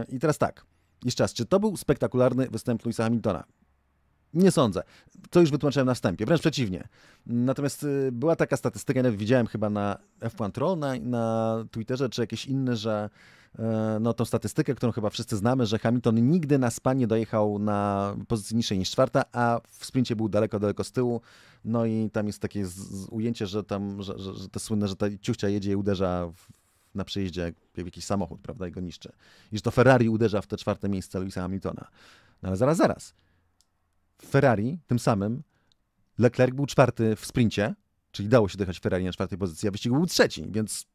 I teraz tak, jeszcze raz, czy to był spektakularny występ Lewisa Hamiltona? Nie sądzę. To już wytłumaczyłem na wstępie, wręcz przeciwnie. Natomiast była taka statystyka, nawet widziałem chyba na F1 Troll, na Twitterze, czy jakieś inne, że tą statystykę, którą chyba wszyscy znamy, że Hamilton nigdy na Spa nie dojechał na pozycji niższej niż 4, a w sprincie był daleko z tyłu. No i tam jest takie ujęcie, że to słynne, że ta ciuchcia jedzie i uderza na przejeździe w jakiś samochód, prawda, i go niszczy. I że to Ferrari uderza w te 4. miejsce Lewisa Hamiltona. No ale zaraz. W Ferrari tym samym Leclerc był 4. w sprincie, czyli dało się dojechać Ferrari na 4. pozycji, a wyścig był 3, więc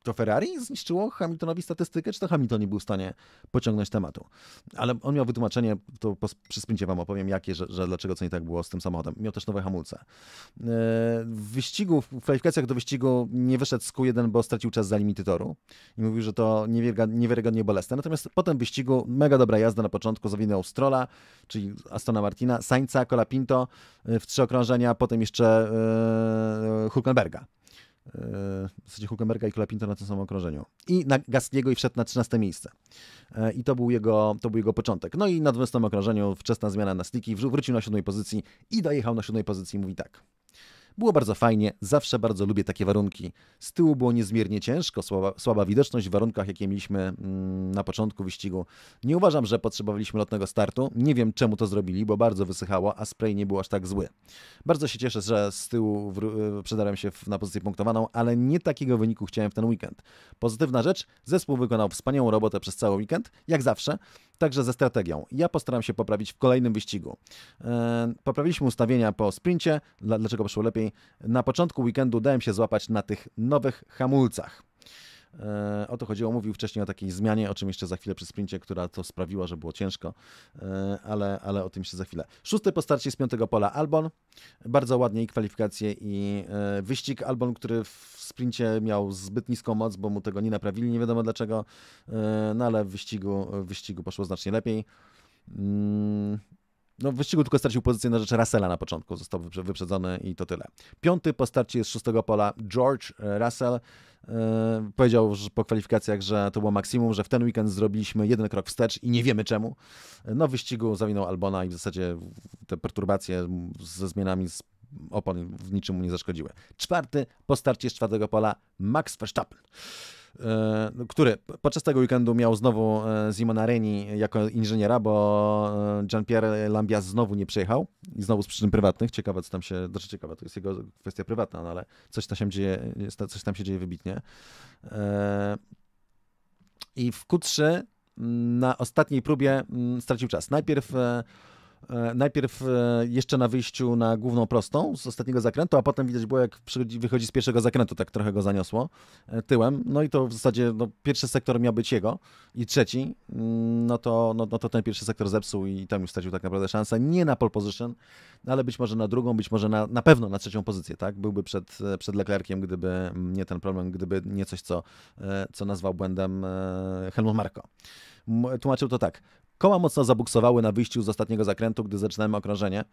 to Ferrari zniszczyło Hamiltonowi statystykę, czy to Hamilton nie był w stanie pociągnąć tematu. Ale on miał wytłumaczenie, to przy sprincie wam opowiem jakie, że dlaczego co nie tak było z tym samochodem. Miał też nowe hamulce. W kwalifikacjach do wyścigu nie wyszedł z Q1, bo stracił czas za limity toru i mówił, że to niewiarygodnie bolesne. Natomiast potem w wyścigu mega dobra jazda na początku, zawinął Strolla, czyli Astona Martina, Sainza, Colapinto w 3 okrążenia, potem jeszcze Hülkenberga. W zasadzie Hülkenberga i Colapinto na tym samym okrążeniu. I na Gasliego i wszedł na 13. miejsce. I to był jego początek. No i na 12. okrążeniu wczesna zmiana na sliki, wrócił na 7. pozycji i dojechał na 7. pozycji. Mówi tak. Było bardzo fajnie, zawsze bardzo lubię takie warunki. Z tyłu było niezmiernie ciężko, słaba widoczność w warunkach, jakie mieliśmy na początku wyścigu. Nie uważam, że potrzebowaliśmy lotnego startu. Nie wiem, czemu to zrobili, bo bardzo wysychało, a spray nie był aż tak zły. Bardzo się cieszę, że z tyłu przedarłem się na pozycję punktowaną, ale nie takiego wyniku chciałem w ten weekend. Pozytywna rzecz, zespół wykonał wspaniałą robotę przez cały weekend, jak zawsze, także ze strategią. Ja postaram się poprawić w kolejnym wyścigu. Poprawiliśmy ustawienia po sprincie. Dlaczego poszło lepiej? Na początku weekendu dałem się złapać na tych nowych hamulcach. O to chodziło, mówił wcześniej o takiej zmianie, o czym jeszcze za chwilę przy sprincie, która to sprawiła, że było ciężko, ale o tym jeszcze za chwilę. 6. po starcie z 5. pola Albon. Bardzo ładnie i kwalifikacje i wyścig. Albon, który w sprincie miał zbyt niską moc, bo mu tego nie naprawili, nie wiadomo dlaczego, no ale w wyścigu poszło znacznie lepiej. No, w wyścigu tylko stracił pozycję na rzecz Russella na początku, został wyprzedzony i to tyle. 5. po starcie z 6. pola George Russell powiedział że po kwalifikacjach, że to było maksimum, że w ten weekend zrobiliśmy jeden krok wstecz i nie wiemy czemu. No w wyścigu zawinął Albona i w zasadzie te perturbacje ze zmianami z opon w niczym mu nie zaszkodziły. 4. po starcie z 4. pola Max Verstappen, który podczas tego weekendu miał znowu Simona Reni jako inżyniera, bo Jean-Pierre Lambias znowu nie przyjechał i znowu z przyczyn prywatnych. Ciekawe, co tam się, znaczy ciekawe, to jest jego kwestia prywatna, no ale coś tam się dzieje wybitnie. I w Q3 na ostatniej próbie stracił czas. Najpierw jeszcze na wyjściu na główną prostą z ostatniego zakrętu, a potem widać było, jak wychodzi z pierwszego zakrętu, tak trochę go zaniosło tyłem. No i to w zasadzie pierwszy sektor miał być jego i trzeci, no to ten pierwszy sektor zepsuł i tam już stracił tak naprawdę szansę. Nie na pole position, ale być może na drugą, być może na pewno na trzecią pozycję, tak? Byłby przed Leclerciem, gdyby nie ten problem, gdyby nie coś, co nazwał błędem Helmut Marko. Tłumaczył to tak. Koła mocno zabuksowały na wyjściu z ostatniego zakrętu, gdy zaczynałem okrążenie,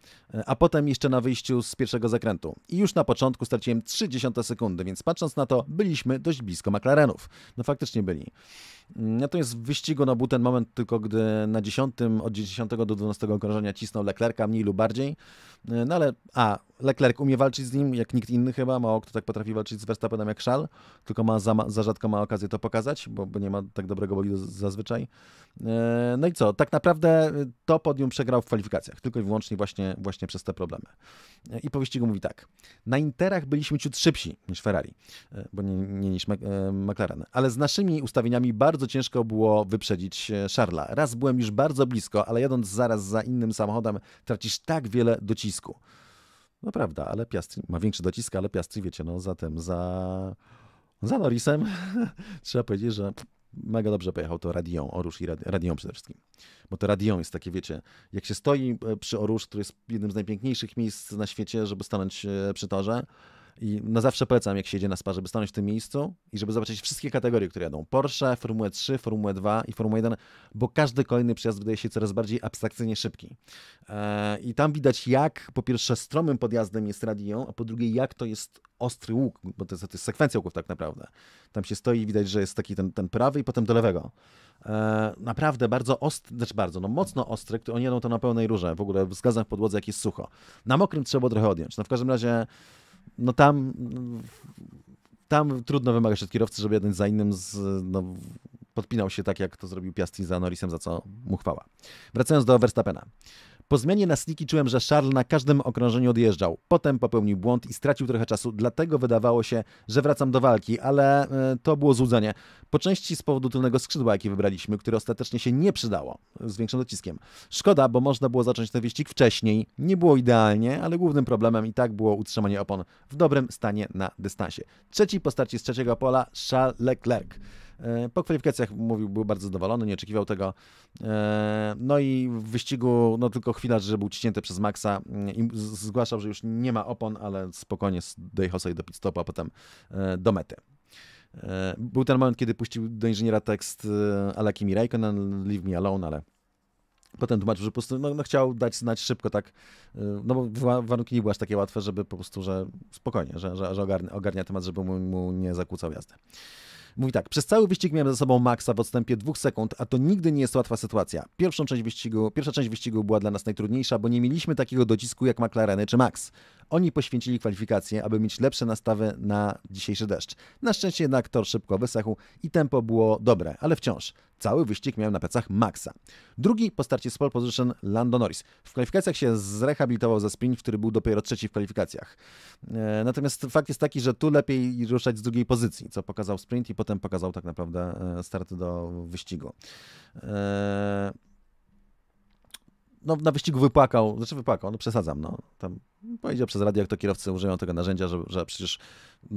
a potem jeszcze na wyjściu z pierwszego zakrętu. I już na początku straciłem 0,3 sekundy, więc patrząc na to, byliśmy dość blisko McLarenów. No faktycznie byli. Natomiast w wyścigu był ten moment tylko, gdy na 10, od 10 do 12 okrążenia cisnął Leclerca mniej lub bardziej. No ale Leclerc umie walczyć z nim, jak nikt inny chyba, mało kto tak potrafi walczyć z Verstappenem jak Charles, tylko za rzadko ma okazję to pokazać, bo nie ma tak dobrego bolidu zazwyczaj. No i co? Tak naprawdę to podium przegrał w kwalifikacjach, tylko i wyłącznie właśnie przez te problemy. I po wyścigu mówi tak. Na Interach byliśmy ciut szybsi niż Ferrari, bo nie niż McLaren, ale z naszymi ustawieniami bardzo ciężko było wyprzedzić Charlesa. Raz byłem już bardzo blisko, ale jadąc zaraz za innym samochodem tracisz tak wiele docisku. No prawda, ale Piastri ma większy docisk, ale Piastri, wiecie, no za Norrisem trzeba powiedzieć, że mega dobrze pojechał to Radillon, Oruż i Radillon przede wszystkim. Bo to Radillon jest takie, wiecie, jak się stoi przy Oruż, który jest jednym z najpiękniejszych miejsc na świecie, żeby stanąć przy torze. I na zawsze polecam, jak się jedzie na spa, żeby stanąć w tym miejscu i żeby zobaczyć wszystkie kategorie, które jadą. Porsche, Formułę 3, Formułę 2 i Formułę 1, bo każdy kolejny przejazd wydaje się coraz bardziej abstrakcyjnie szybki. I tam widać, jak po pierwsze stromym podjazdem jest Radillon, a po drugie, jak to jest ostry łuk, bo to jest sekwencja łuków tak naprawdę. Tam się stoi i widać, że jest taki ten prawy i potem do lewego. Naprawdę bardzo ostry, mocno ostry, oni jadą to na pełnej rurze, w ogóle z gazem w podłodze, jak jest sucho. Na mokrym trzeba było trochę odjąć. No w każdym razie no tam trudno wymagać od kierowcy, żeby jeden za innym podpinał się tak, jak to zrobił Piastri za Norrisem, za co mu chwała. Wracając do Verstappena. Po zmianie na slicki czułem, że Charles na każdym okrążeniu odjeżdżał. Potem popełnił błąd i stracił trochę czasu, dlatego wydawało się, że wracam do walki, ale to było złudzenie. Po części z powodu tylnego skrzydła, jakie wybraliśmy, które ostatecznie się nie przydało z większym dociskiem. Szkoda, bo można było zacząć ten wyścig wcześniej. Nie było idealnie, ale głównym problemem i tak było utrzymanie opon w dobrym stanie na dystansie. 3. po starcie z 3. pola Charles Leclerc. Po kwalifikacjach mówił, był bardzo zadowolony, nie oczekiwał tego. No i w wyścigu tylko chwila, że był ciśnięty przez Maxa i zgłaszał, że już nie ma opon, ale spokojnie dojechał sobie do pit stopu, a potem do mety. Był ten moment, kiedy puścił do inżyniera tekst ala Kimi Räikkönen, leave me alone, ale potem tłumaczył, że po prostu chciał dać znać szybko, tak, no bo warunki nie były aż takie łatwe, żeby po prostu, że spokojnie, że ogarnia temat, żeby mu nie zakłócał jazdy. Mówi tak, przez cały wyścig miałem za sobą Maxa w odstępie 2 sekund, a to nigdy nie jest łatwa sytuacja. Pierwsza część wyścigu była dla nas najtrudniejsza, bo nie mieliśmy takiego docisku jak McLareny czy Max. Oni poświęcili kwalifikacje, aby mieć lepsze nastawy na dzisiejszy deszcz. Na szczęście jednak tor szybko wysechł i tempo było dobre, ale wciąż. Cały wyścig miałem na plecach Maxa. Drugi po starcie z pole position Lando Norris. W kwalifikacjach się zrehabilitował za sprint, który był dopiero trzeci w kwalifikacjach. Natomiast fakt jest taki, że tu lepiej ruszać z drugiej pozycji, co pokazał sprint i potem pokazał tak naprawdę start do wyścigu. No, na wyścigu wypłakał, no przesadzam, no. Tam powiedział przez radio, jak to kierowcy użyją tego narzędzia, że przecież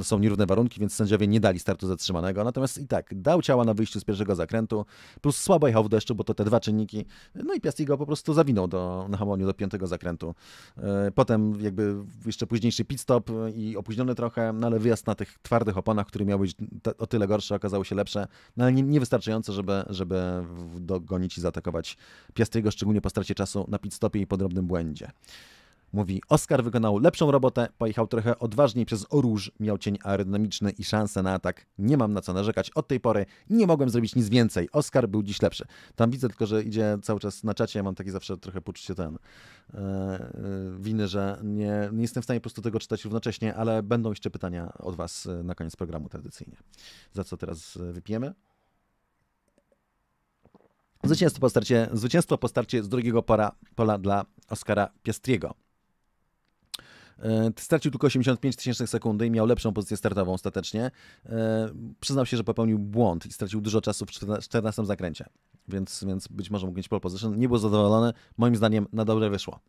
są nierówne warunki, więc sędziowie nie dali startu zatrzymanego. Natomiast i tak, dał ciała na wyjściu z pierwszego zakrętu, plus słabo jechał w deszczu, bo to te dwa czynniki. No i Piastri go po prostu zawinął na hamowaniu do piątego zakrętu. Potem jakby jeszcze późniejszy pit stop i opóźniony trochę, no ale wyjazd na tych twardych oponach, który miał być o tyle gorszy, okazało się lepsze, no ale niewystarczające, żeby dogonić i zaatakować Piastriego, szczególnie po stracie czasu na pit stopie i po drobnym błędzie. Mówi, Oscar wykonał lepszą robotę, pojechał trochę odważniej przez Oróż, miał cień aerodynamiczny i szansę na atak. Nie mam na co narzekać. Od tej pory nie mogłem zrobić nic więcej. Oscar był dziś lepszy. Tam widzę tylko, że idzie cały czas na czacie. Ja mam takie zawsze trochę poczucie winy, że nie jestem w stanie po prostu tego czytać równocześnie, ale będą jeszcze pytania od Was na koniec programu tradycyjnie. Za co teraz wypijemy? Zwycięstwo po starcie z drugiego pola dla Oscara Piastriego. Stracił tylko 85 tysięcznych sekundy i miał lepszą pozycję startową ostatecznie. Przyznał się, że popełnił błąd i stracił dużo czasu w 14 zakręcie, więc być może mógł mieć pole position. Nie był zadowolony. Moim zdaniem na dobre wyszło.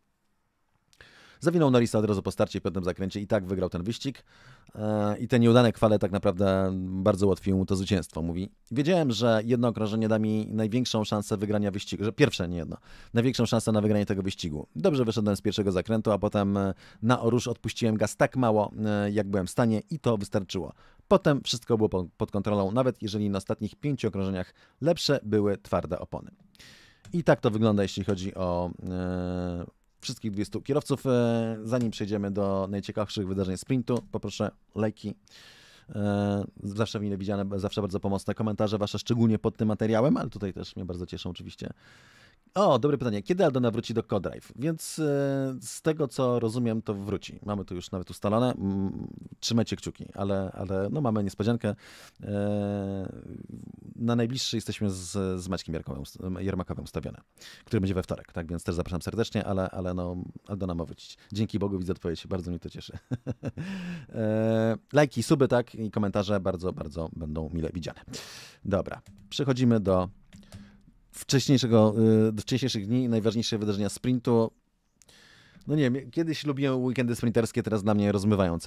Zawinął Norrisa od razu po starcie w piątym zakręcie i tak wygrał ten wyścig. I te nieudane kwale tak naprawdę bardzo ułatwiły mu to zwycięstwo. Mówi, wiedziałem, że jedno okrążenie da mi największą szansę wygrania wyścigu, że pierwsze, nie jedno, największą szansę na wygranie tego wyścigu. Dobrze wyszedłem z pierwszego zakrętu, a potem na Oróż odpuściłem gaz tak mało, jak byłem w stanie i to wystarczyło. Potem wszystko było pod kontrolą, nawet jeżeli na ostatnich 5 okrążeniach lepsze były twarde opony. I tak to wygląda, jeśli chodzi o wszystkich 20 kierowców. Zanim przejdziemy do najciekawszych wydarzeń sprintu, poproszę lajki. Zawsze mile widziane, zawsze bardzo pomocne komentarze wasze, szczególnie pod tym materiałem, ale tutaj też mnie bardzo cieszą oczywiście. O, dobre pytanie. Kiedy Aldona wróci do Codrive? Więc z tego, co rozumiem, to wróci. Mamy to już nawet ustalone. Trzymajcie kciuki, ale no, mamy niespodziankę. Na najbliższy jesteśmy z Maćkiem Jermakowem ustawione, który będzie we wtorek, tak? Więc też zapraszam serdecznie, ale no, Aldona ma wrócić. Dzięki Bogu widzę odpowiedź, bardzo mnie to cieszy. Lajki, suby, tak? I komentarze bardzo, bardzo będą mile widziane. Dobra, przechodzimy do wcześniejszych dni, najważniejsze wydarzenia sprintu. No nie wiem, kiedyś lubiłem weekendy sprinterskie, teraz dla mnie rozmywają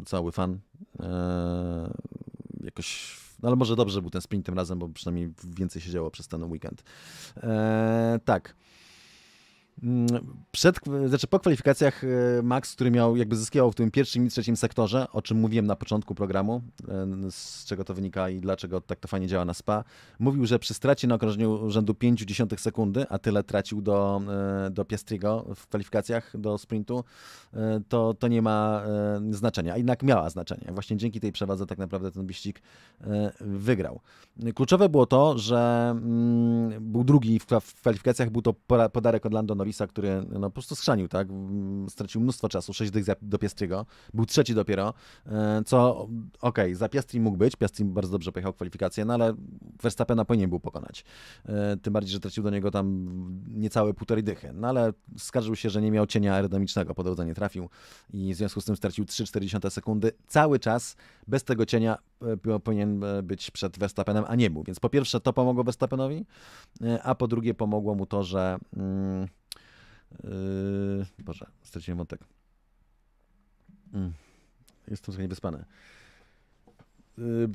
cały fan. Jakoś, no ale może dobrze był ten sprint tym razem, bo przynajmniej więcej się działo przez ten weekend. Tak. Po kwalifikacjach Max, który zyskiwał w tym pierwszym i trzecim sektorze, o czym mówiłem na początku programu, z czego to wynika i dlaczego tak to fajnie działa na SPA, mówił, że przy stracie na okrążeniu rzędu 0,5 sekundy, a tyle tracił do Piastriego w kwalifikacjach do sprintu, to nie ma znaczenia, a jednak miała znaczenie. Właśnie dzięki tej przewadze tak naprawdę ten wyścig wygrał. Kluczowe było to, że był drugi w kwalifikacjach, był to podarek od Lando Norrisa, który no, po prostu schrzanił, tak? Stracił mnóstwo czasu, 6 dych do Piastriego, był trzeci dopiero, co za Piastri mógł być, Piastri bardzo dobrze pojechał kwalifikacje, no ale Verstappena powinien był pokonać. Tym bardziej, że tracił do niego tam niecałe 1,5 dychy, no ale skarżył się, że nie miał cienia aerodynamicznego, po drodze nie trafił i w związku z tym stracił 3,4 sekundy. Cały czas bez tego cienia powinien być przed Verstappenem, a nie był. Więc po pierwsze to pomogło Verstappenowi, a po drugie pomogło mu to, że Boże, straciłem wątek. Jestem trochę niewyspany.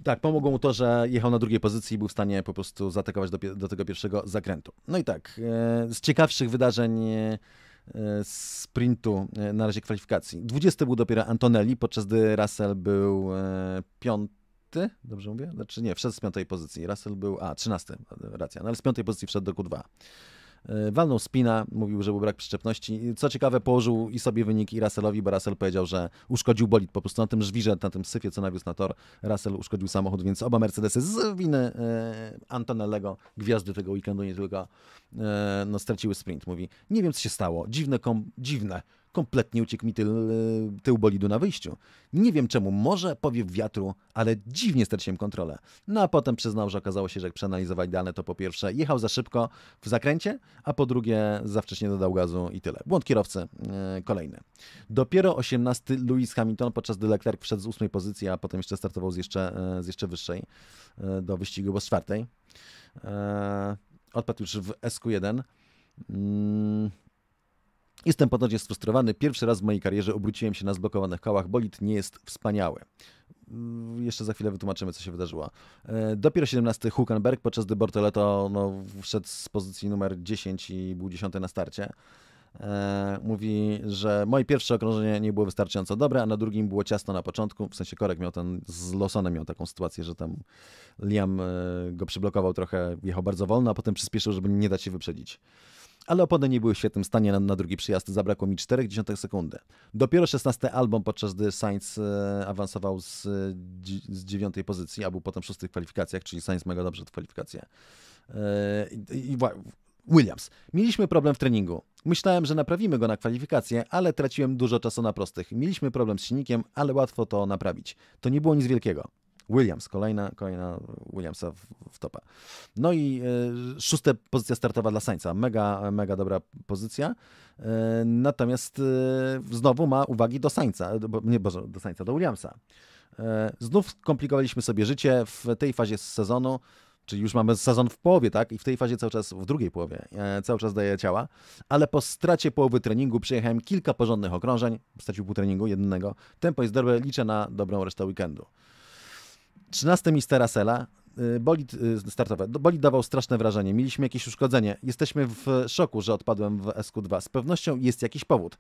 Tak, pomogło mu to, że jechał na drugiej pozycji i był w stanie po prostu zaatakować do tego pierwszego zakrętu. No i tak, z ciekawszych wydarzeń sprintu, na razie kwalifikacji. 20 był dopiero Antonelli, podczas gdy Russell był 5. Dobrze mówię? Znaczy nie, wszedł z 5. pozycji. Russell był, 13, racja, no ale z 5. pozycji wszedł do Q2. Walnął spina, mówił, że był brak przyczepności. Co ciekawe, położył i sobie wynik i Russellowi, bo Russell powiedział, że uszkodził bolid po prostu na tym żwirze, na tym syfie, co nawiózł na tor. Russell uszkodził samochód, więc oba Mercedesy z winy Antonellego, gwiazdy tego weekendu, nie tylko, no, straciły sprint. Mówi, nie wiem, co się stało. Dziwne. Kompletnie uciekł mi tył bolidu na wyjściu. Nie wiem czemu, może powiew wiatru, ale dziwnie straciłem kontrolę. No a potem przyznał, że okazało się, że jak przeanalizowali dane, to po pierwsze jechał za szybko w zakręcie, a po drugie za wcześnie dodał gazu i tyle. Błąd kierowcy kolejny. Dopiero 18 Lewis Hamilton, podczas gdy Leclerc wszedł z 8 pozycji, a potem jeszcze startował z jeszcze wyższej do wyścigu, bo z 4. Odpadł już w SQ1. Jestem ponoć sfrustrowany. Pierwszy raz w mojej karierze obróciłem się na zblokowanych kołach. Bolid nie jest wspaniały. Jeszcze za chwilę wytłumaczymy, co się wydarzyło. Dopiero 17 Hülkenberg, podczas gdy Bortoleto wszedł z pozycji numer 10 i był 10 na starcie. Mówi, że moje pierwsze okrążenie nie było wystarczająco dobre, a na drugim było ciasno na początku. W sensie Korek miał z Lawsonem miał taką sytuację, że tam Liam go przyblokował trochę, jechał bardzo wolno, a potem przyspieszył, żeby nie dać się wyprzedzić. Ale opony nie były w świetnym stanie na drugi przyjazd. Zabrakło mi 0,4 sekundy. Dopiero 16 Albon, podczas gdy Sainz awansował z 9 pozycji, a był potem 6 w kwalifikacjach, czyli Sainz mega dobrze w kwalifikacje. Williams. Mieliśmy problem w treningu. Myślałem, że naprawimy go na kwalifikacje, ale traciłem dużo czasu na prostych. Mieliśmy problem z silnikiem, ale łatwo to naprawić. To nie było nic wielkiego. Williams, kolejna Williamsa w topa. No i 6. pozycja startowa dla Sainza. Mega dobra pozycja. Natomiast znowu ma uwagi do Sainza, do Williamsa. Znów komplikowaliśmy sobie życie w tej fazie sezonu, czyli już mamy sezon w połowie, tak? I w tej fazie cały czas, w drugiej połowie, cały czas daje ciała. Ale po stracie połowy treningu przejechałem kilka porządnych okrążeń. Stracił pół treningu, jednego. Tempo jest dobre, liczę na dobrą resztę weekendu. 13 miejsce Russella, bolid startowy. Bolid dawał straszne wrażenie. Mieliśmy jakieś uszkodzenie. Jesteśmy w szoku, że odpadłem w SQ2. Z pewnością jest jakiś powód.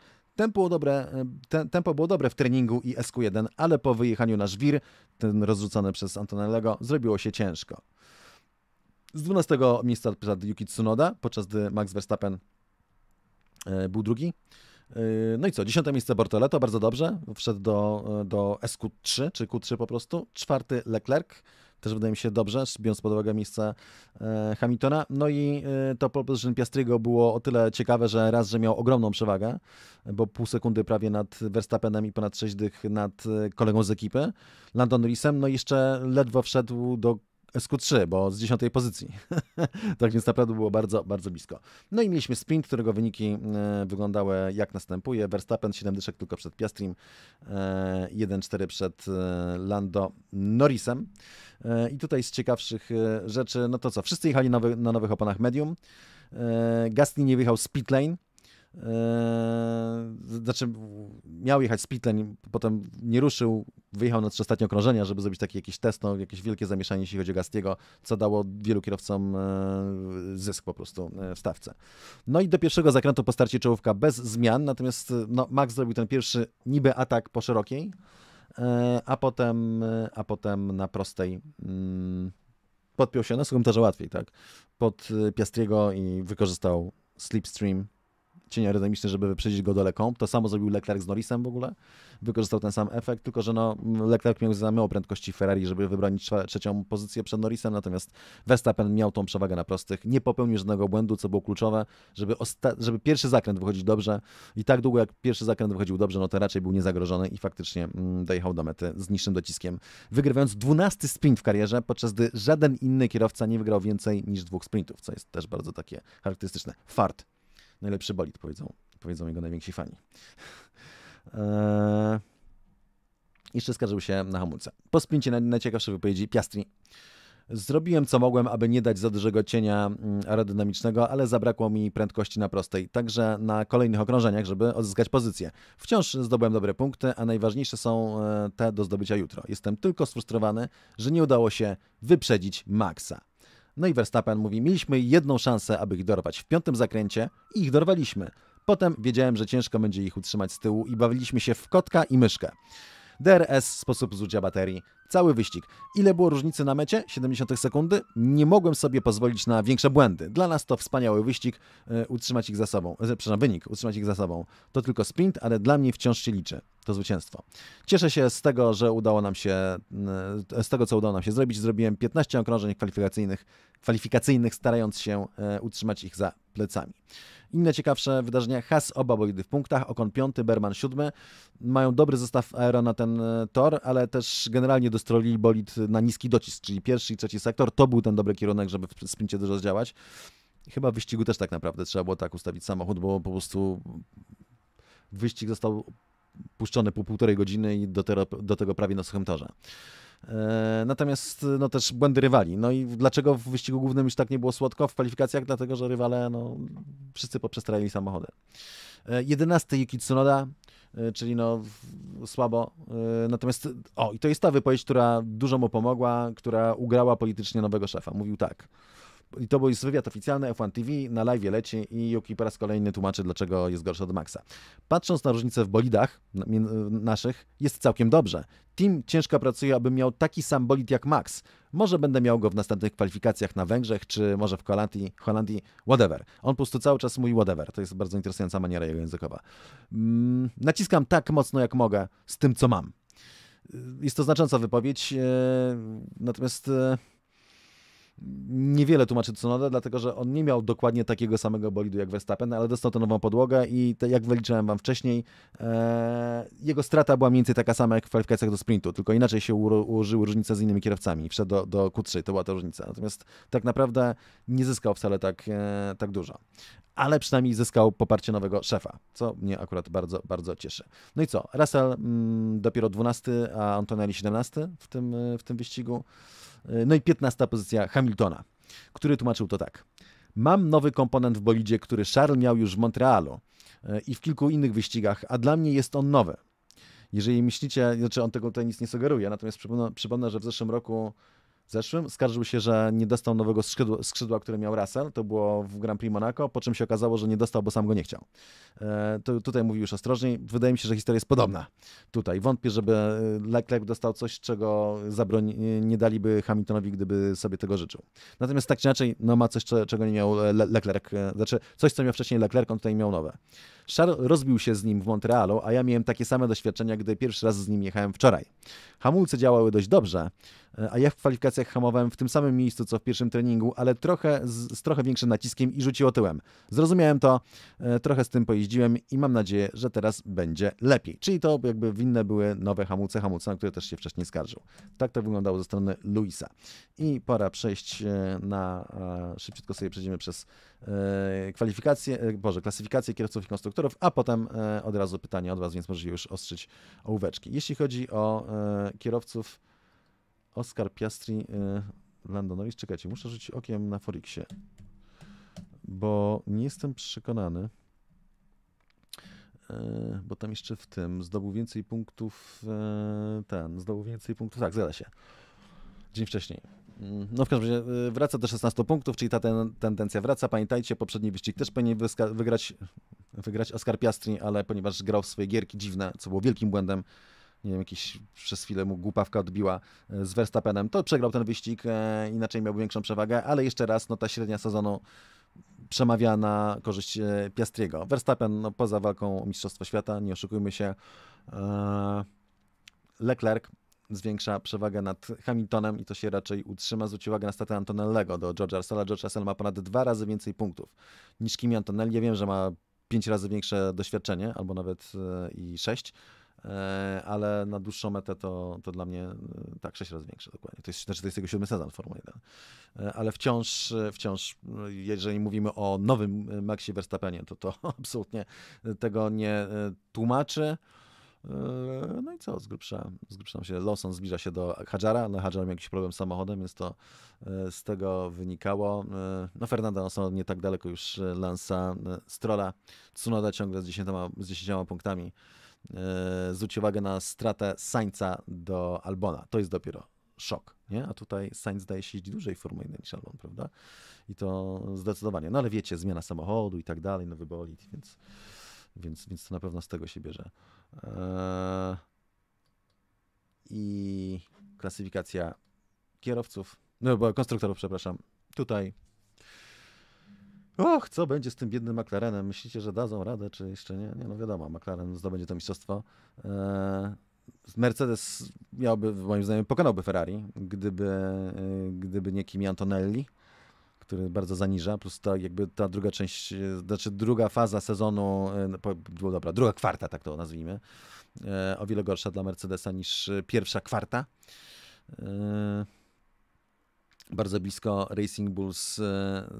Tempo było dobre w treningu i SQ1, ale po wyjechaniu na żwir, ten rozrzucony przez Antonellego, zrobiło się ciężko. Z 12 miejsca odpadł Yuki Tsunoda, podczas gdy Max Verstappen był drugi. No i co, 10 miejsce Bortoleto, bardzo dobrze, wszedł do SQ3, czy Q3 po prostu. 4 Leclerc, też wydaje mi się dobrze, biorąc pod uwagę miejsce Hamiltona. No i to pole position Piastriego było o tyle ciekawe, że raz, że miał ogromną przewagę, bo pół sekundy prawie nad Verstappenem i ponad 6 dych nad kolegą z ekipy, Lando Norrisem, no i jeszcze ledwo wszedł do SQ3, bo z 10 pozycji. Tak więc naprawdę było bardzo, bardzo blisko. No i mieliśmy sprint, którego wyniki wyglądały jak następuje. Verstappen 7 dyszek tylko przed Piastrim, 1,4 przed Lando Norrisem. I tutaj z ciekawszych rzeczy, no to co, wszyscy jechali na nowych oponach medium. Gasly nie wyjechał z pit lane. Znaczy miał jechać z pitlane, potem nie ruszył, wyjechał na 3 ostatnie okrążenia, żeby zrobić taki jakiś test, no, jakieś wielkie zamieszanie, jeśli chodzi o Gastiego, co dało wielu kierowcom zysk po prostu w stawce. No i do pierwszego zakrętu po starcie czołówka bez zmian, natomiast no, Max zrobił ten pierwszy niby atak po szerokiej, a potem na prostej podpiął się, na komentarze łatwiej, tak, pod Piastriego i wykorzystał slipstream, cień aerodynamiczny, żeby wyprzedzić go do Lecombe. To samo zrobił Leclerc z Norrisem w ogóle. Wykorzystał ten sam efekt, tylko że no, Leclerc miał za mało prędkości Ferrari, żeby wybronić 3. pozycję przed Norrisem, natomiast Verstappen miał tą przewagę na prostych. Nie popełnił żadnego błędu, co było kluczowe, żeby pierwszy zakręt wychodzić dobrze. I tak długo jak pierwszy zakręt wychodził dobrze, no to raczej był niezagrożony i faktycznie dojechał do mety z niższym dociskiem, wygrywając 12 sprint w karierze, podczas gdy żaden inny kierowca nie wygrał więcej niż 2 sprintów, co jest też bardzo takie charakterystyczne. Fart. Najlepszy bolid, powiedzą jego najwięksi fani. Jeszcze skarżył się na hamulce. Po sprincie najciekawsze wypowiedzi Piastri. Zrobiłem co mogłem, aby nie dać za dużego cienia aerodynamicznego, ale zabrakło mi prędkości na prostej, także na kolejnych okrążeniach, żeby odzyskać pozycję. Wciąż zdobyłem dobre punkty, a najważniejsze są te do zdobycia jutro. Jestem tylko sfrustrowany, że nie udało się wyprzedzić Maxa. No i Verstappen mówi, mieliśmy jedną szansę, aby ich dorwać w 5. zakręcie i ich dorwaliśmy. Potem wiedziałem, że ciężko będzie ich utrzymać z tyłu i bawiliśmy się w kotka i myszkę. DRS, sposób zużycia baterii, cały wyścig. Ile było różnicy na mecie? 70 sekundy? Nie mogłem sobie pozwolić na większe błędy. Dla nas to wspaniały wyścig, utrzymać ich za sobą, przepraszam, wynik, utrzymać ich za sobą. To tylko sprint, ale dla mnie wciąż się liczy. To zwycięstwo. Cieszę się z tego, że udało nam się, z tego, co udało nam się zrobić. Zrobiłem 15 okrążeń kwalifikacyjnych, starając się utrzymać ich za plecami. Inne ciekawsze wydarzenia. Haas oba bolidy w punktach, Ocon 5, Berman 7. Mają dobry zestaw aero na ten tor, ale też generalnie dostrolili bolid na niski docisk, czyli pierwszy i trzeci sektor. To był ten dobry kierunek, żeby w sprincie dużo zdziałać. Chyba w wyścigu też tak naprawdę trzeba było tak ustawić samochód, bo po prostu wyścig został puszczony po 1,5 godziny i do tego prawie na suchym torze. Natomiast no, też błędy rywali. No i dlaczego w wyścigu głównym już tak nie było słodko w kwalifikacjach? Dlatego, że rywale wszyscy poprzestrajali samochody. 11 Yuki Tsunoda, czyli słabo. Natomiast i to jest ta wypowiedź, która dużo mu pomogła, która ugrała politycznie nowego szefa. Mówił tak. I to był wywiad oficjalny, F1 TV, na live leci i Yuki po raz kolejny tłumaczy, dlaczego jest gorszy od Maxa. Patrząc na różnicę w bolidach naszych, jest całkiem dobrze. Team ciężko pracuje, aby miał taki sam bolid jak Max. Może będę miał go w następnych kwalifikacjach na Węgrzech, czy może w Holandii, whatever. On po prostu cały czas mówi whatever. To jest bardzo interesująca maniera jego językowa. Naciskam tak mocno, jak mogę z tym, co mam. Jest to znacząca wypowiedź, natomiast niewiele tłumaczy Tsunoda, dlatego że on nie miał dokładnie takiego samego bolidu jak Verstappen, ale dostał tę nową podłogę i jak wyliczyłem wam wcześniej, jego strata była mniej więcej taka sama jak w kwalifikacjach do sprintu, tylko inaczej się ułożyły różnice z innymi kierowcami. Wszedł do Q3, to była ta różnica. Natomiast tak naprawdę nie zyskał wcale tak dużo. Ale przynajmniej zyskał poparcie nowego szefa, co mnie akurat bardzo, bardzo cieszy. No i co? Russell dopiero 12, a Antonelli 17 w tym wyścigu. No i 15 pozycja Hamiltona, który tłumaczył to tak. Mam nowy komponent w bolidzie, który Charles miał już w Montrealu i w kilku innych wyścigach, a dla mnie jest on nowy. Jeżeli myślicie, znaczy on tego tutaj nic nie sugeruje, natomiast przypomnę, że w zeszłym roku skarżył się, że nie dostał nowego skrzydła, które miał Russell, to było w Grand Prix Monaco, po czym się okazało, że nie dostał, bo sam go nie chciał. Tutaj mówił już ostrożniej. Wydaje mi się, że historia jest podobna. Tutaj wątpię, żeby Leclerc dostał coś, czego nie daliby Hamiltonowi, gdyby sobie tego życzył. Natomiast tak czy inaczej, ma coś, czego nie miał Leclerc, znaczy coś, co miał wcześniej Leclerc, on tutaj miał nowe. Charles rozbił się z nim w Montrealu, a ja miałem takie same doświadczenia, gdy pierwszy raz z nim jechałem wczoraj. Hamulce działały dość dobrze, a ja w kwalifikacjach hamowałem w tym samym miejscu, co w pierwszym treningu, ale z trochę większym naciskiem i rzuciło tyłem. Zrozumiałem to, trochę z tym pojeździłem i mam nadzieję, że teraz będzie lepiej. Czyli to jakby winne były nowe hamulce, na które też się wcześniej skarżył. Tak to wyglądało ze strony Luisa. I pora przejść szybciutko sobie przejdziemy przez klasyfikację kierowców i konstruktorów, a potem od razu pytanie od was, więc możecie już ostrzyć ołóweczki. Jeśli chodzi o kierowców, Oscar Piastri, Lando Norris, czekajcie, muszę rzucić okiem na Forixie, bo nie jestem przekonany, bo tam jeszcze w tym zdobył więcej punktów, tak, zgadza się, dzień wcześniej. No w każdym razie wraca do 16 punktów, czyli ta tendencja wraca. Pamiętajcie, poprzedni wyścig też powinien wygrać Oscar Piastri, ale ponieważ grał w swoje gierki dziwne, co było wielkim błędem, nie wiem, przez chwilę mu głupawka odbiła z Verstappenem, to przegrał ten wyścig, inaczej miałby większą przewagę, ale jeszcze raz, ta średnia sezonu przemawia na korzyść Piastriego. Verstappen, poza walką o Mistrzostwo Świata, nie oszukujmy się, Leclerc zwiększa przewagę nad Hamiltonem i to się raczej utrzyma. Zwróć uwagę na statę Antonellego do George'a Russella. George Russell ma ponad 2 razy więcej punktów niż Kimi Antonelli. Ja wiem, że ma 5 razy większe doświadczenie, albo nawet i 6, ale na dłuższą metę to dla mnie tak 6 razy większe dokładnie. To jest jego 7 sezon Formuły 1. Ale wciąż, jeżeli mówimy o nowym Maxie Verstappenie, to absolutnie tego nie tłumaczy. No i co, z grubsza nam się Lawson zbliża się do Hadjara, ale Hadjar miał jakiś problem z samochodem, więc to z tego wynikało. Fernando Alonso nie tak daleko już Lance'a Strolla, Tsunoda ciągle z 10 punktami. Zwróć uwagę na stratę Sainza do Albona. To jest dopiero szok, nie? A tutaj Sainz zdaje się jeździć dłużej w Formule 1 niż Albon, prawda? I to zdecydowanie. No ale wiecie, zmiana samochodu i tak dalej, nowy bolid, więc to na pewno z tego się bierze. I klasyfikacja kierowców, no bo konstruktorów, przepraszam. Tutaj co będzie z tym biednym McLarenem? Myślicie, że dadzą radę, czy jeszcze nie? Nie, no wiadomo, McLaren zdobędzie to mistrzostwo. Mercedes moim zdaniem, pokonałby Ferrari, gdyby nie Kimi Antonelli, który bardzo zaniża, plus ta druga część, znaczy druga faza sezonu, druga kwarta, tak to nazwijmy, o wiele gorsza dla Mercedesa niż pierwsza kwarta. Bardzo blisko Racing Bulls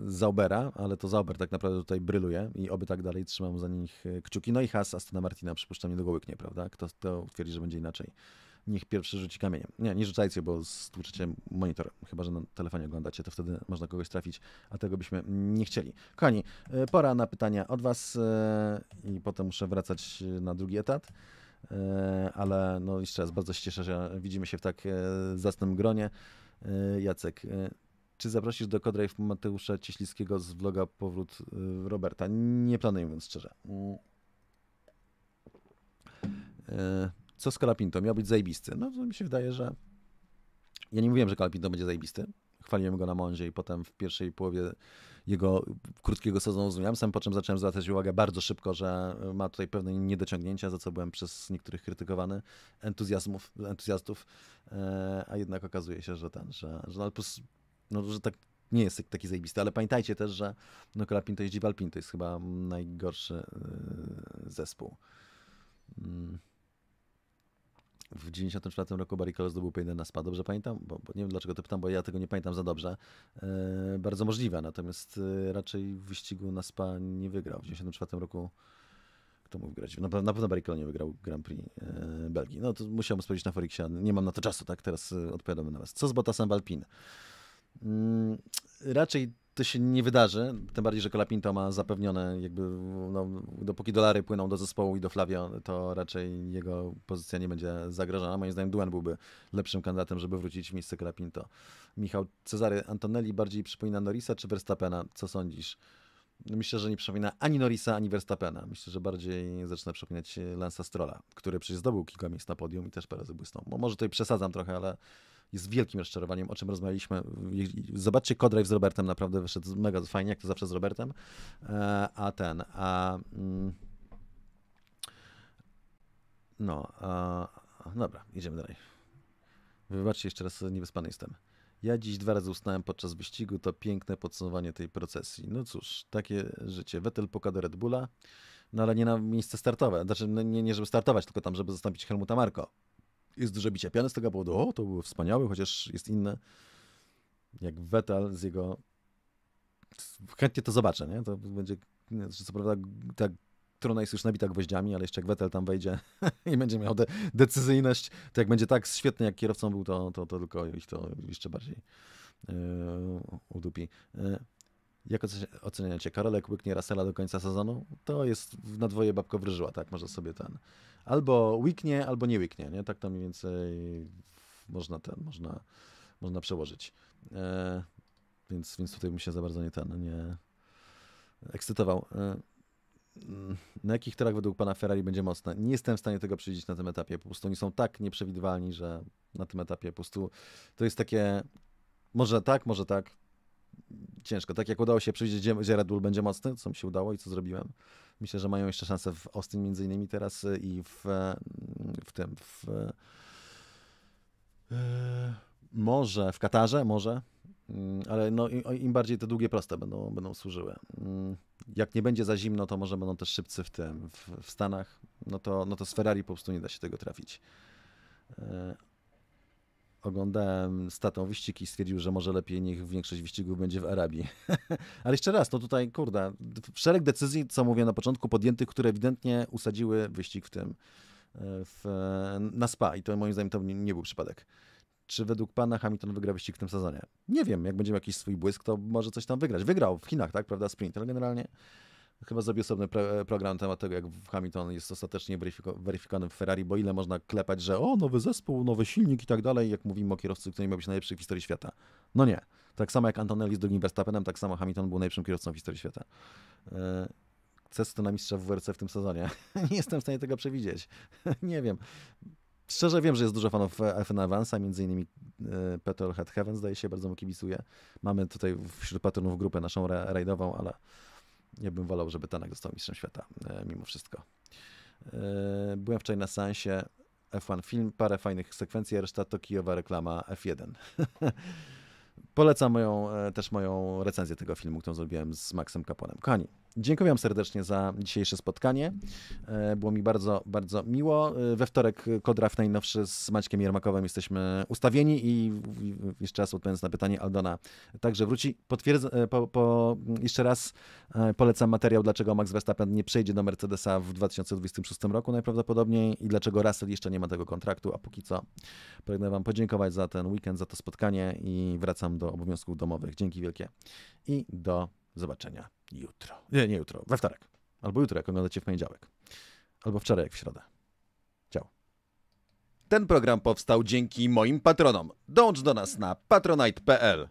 Zaubera, ale to Zauber tak naprawdę tutaj bryluje i oby tak dalej, trzymam za nich kciuki. No i Haas Astona Martina, przypuszczam, niedługo łyknie, prawda? Kto twierdzi, że będzie inaczej? Niech pierwszy rzuci kamieniem. Nie rzucajcie, bo stłuczycie monitor. Chyba że na telefonie oglądacie, to wtedy można kogoś trafić, a tego byśmy nie chcieli. Kochani, pora na pytania od was i potem muszę wracać na drugi etat. Ale no jeszcze raz bardzo się cieszę, że widzimy się w tak zacnym gronie. Jacek, czy zaprosisz do Codrive Mateusza Cieślickiego z vloga Powrót Roberta? Nie planuję, mówiąc szczerze. Co z Colapinto? Miał być zajebisty. No to mi się wydaje, że ja nie mówiłem, że Colapinto będzie zajebisty. Chwaliłem go na Monzie i potem w pierwszej połowie jego krótkiego sezonu zrozumiałem, sam po czym zacząłem zwracać uwagę bardzo szybko, że ma tutaj pewne niedociągnięcia, za co byłem przez niektórych krytykowany, entuzjastów, a jednak okazuje się, że że tak nie jest taki zajebisty, ale pamiętajcie też, że Colapinto jeździ w Alpine, to jest chyba najgorszy zespół. W 1994 roku Barrichello zdobył P1 na SPA, dobrze pamiętam? Bo nie wiem dlaczego to pytam, bo ja tego nie pamiętam za dobrze. Bardzo możliwe, natomiast raczej w wyścigu na SPA nie wygrał. W 1994 roku kto mógł wygrać? Na pewno Barrichello nie wygrał Grand Prix Belgii. No to musiałbym spojrzeć na Forixie, nie mam na to czasu, tak? Teraz odpowiadamy na was. Co z Bottasem w Alpine? Raczej to się nie wydarzy, tym bardziej, że Colapinto ma zapewnione dopóki dolary płyną do zespołu i do Flavio, to raczej jego pozycja nie będzie zagrożona. Moim zdaniem Duen byłby lepszym kandydatem, żeby wrócić w miejsce Colapinto. Michał, Cezary Antonelli bardziej przypomina Norrisa czy Verstappena? Co sądzisz? Myślę, że nie przypomina ani Norrisa, ani Verstappena. Myślę, że bardziej zaczyna przypominać Lance'a Strolla, który przecież zdobył kilka miejsc na podium i też parę razy błysnął. Bo może tutaj przesadzam trochę, ale jest wielkim rozczarowaniem, o czym rozmawialiśmy. Zobaczcie Codrive z Robertem, naprawdę wyszedł mega fajnie, jak to zawsze z Robertem. Dobra, idziemy dalej. Wybaczcie, jeszcze raz, niewyspany jestem. Ja dziś 2 razy usnąłem podczas wyścigu, to piękne podsumowanie tej procesji. No cóż, takie życie. Vettel puka do Red Bulla, no ale nie na miejsce startowe. Znaczy, nie żeby startować, tylko tam, żeby zastąpić Helmuta Marko. Jest dużo bicia piany z tego powodu. To było wspaniałe, chociaż jest inne. Jak Vettel z jego... Chętnie to zobaczę, nie? To będzie, co prawda, tak trudno jest już nabita gwoździami, ale jeszcze jak Vettel tam wejdzie i będzie miał decyzyjność, to jak będzie tak świetny, jak kierowcą był, to tylko ich to jeszcze bardziej udupi. Jak oceniacie? Karolek łyknie Russella do końca sezonu? To jest na dwoje babko wryżyła, tak? Może sobie albo łyknie, albo nie łyknie, nie? Tak to mniej więcej można przełożyć. Więc tutaj bym się za bardzo nie ekscytował. Na jakich torach według pana Ferrari będzie mocne? Nie jestem w stanie tego przewidzieć na tym etapie. Po prostu oni są tak nieprzewidywalni, że na tym etapie po prostu to jest takie może tak. Ciężko. Tak jak udało się przewidzieć, gdzie Red Bull będzie mocny, co mi się udało i co zrobiłem. Myślę, że mają jeszcze szansę w Austin między innymi teraz i może w Katarze, ale im bardziej te długie proste będą służyły. Jak nie będzie za zimno, to może będą też szybcy w Stanach, no to z Ferrari po prostu nie da się tego trafić. Oglądałem z tatą wyścig i stwierdził, że może lepiej niech większość wyścigów będzie w Arabii. Ale jeszcze raz, tutaj, kurde, szereg decyzji, co mówię na początku, podjętych, które ewidentnie usadziły wyścig na SPA i to moim zdaniem to nie był przypadek. Czy według pana Hamilton wygra wyścig w tym sezonie? Nie wiem, jak będzie miał jakiś swój błysk, to może coś tam wygrać. Wygrał w Chinach, tak, prawda, sprint, ale generalnie chyba zrobił osobny program na temat tego, jak Hamilton jest ostatecznie weryfikowany w Ferrari, bo ile można klepać, że nowy zespół, nowy silnik i tak dalej, jak mówimy o kierowcy, który miał być najlepszy w historii świata. No nie. Tak samo jak Antonelli z drugim Verstappenem, tak samo Hamilton był najlepszym kierowcą w historii świata. Cesty na mistrza w WRC w tym sezonie. Nie jestem w stanie tego przewidzieć. Nie wiem. Szczerze wiem, że jest dużo fanów F1 Avansa, między innymi Petrolhead Heaven, zdaje się, bardzo mu kibicuje. Mamy tutaj wśród patronów grupę naszą rajdową, ale ja bym wolał, żeby Tanak został mistrzem świata mimo wszystko. Byłem wczoraj na seansie F1 Film, parę fajnych sekwencji, reszta to kijowa reklama F1. Polecam też moją recenzję tego filmu, którą zrobiłem z Maxem Caponem. Kochani, dziękuję wam serdecznie za dzisiejsze spotkanie. Było mi bardzo, bardzo miło. We wtorek Kodraft najnowszy z Maćkiem Jermakowem jesteśmy ustawieni i jeszcze raz odpowiadając na pytanie Aldona także wróci. Jeszcze raz polecam materiał, dlaczego Max Verstappen nie przejdzie do Mercedesa w 2026 roku najprawdopodobniej i dlaczego Russell jeszcze nie ma tego kontraktu, a póki co pragnę wam podziękować za ten weekend, za to spotkanie i wracam do obowiązków domowych. Dzięki wielkie i do zobaczenia jutro. Nie jutro, we wtorek. Albo jutro, jak oglądacie w poniedziałek. Albo wczoraj, jak w środę. Ciao. Ten program powstał dzięki moim patronom. Dołącz do nas na patronite.pl.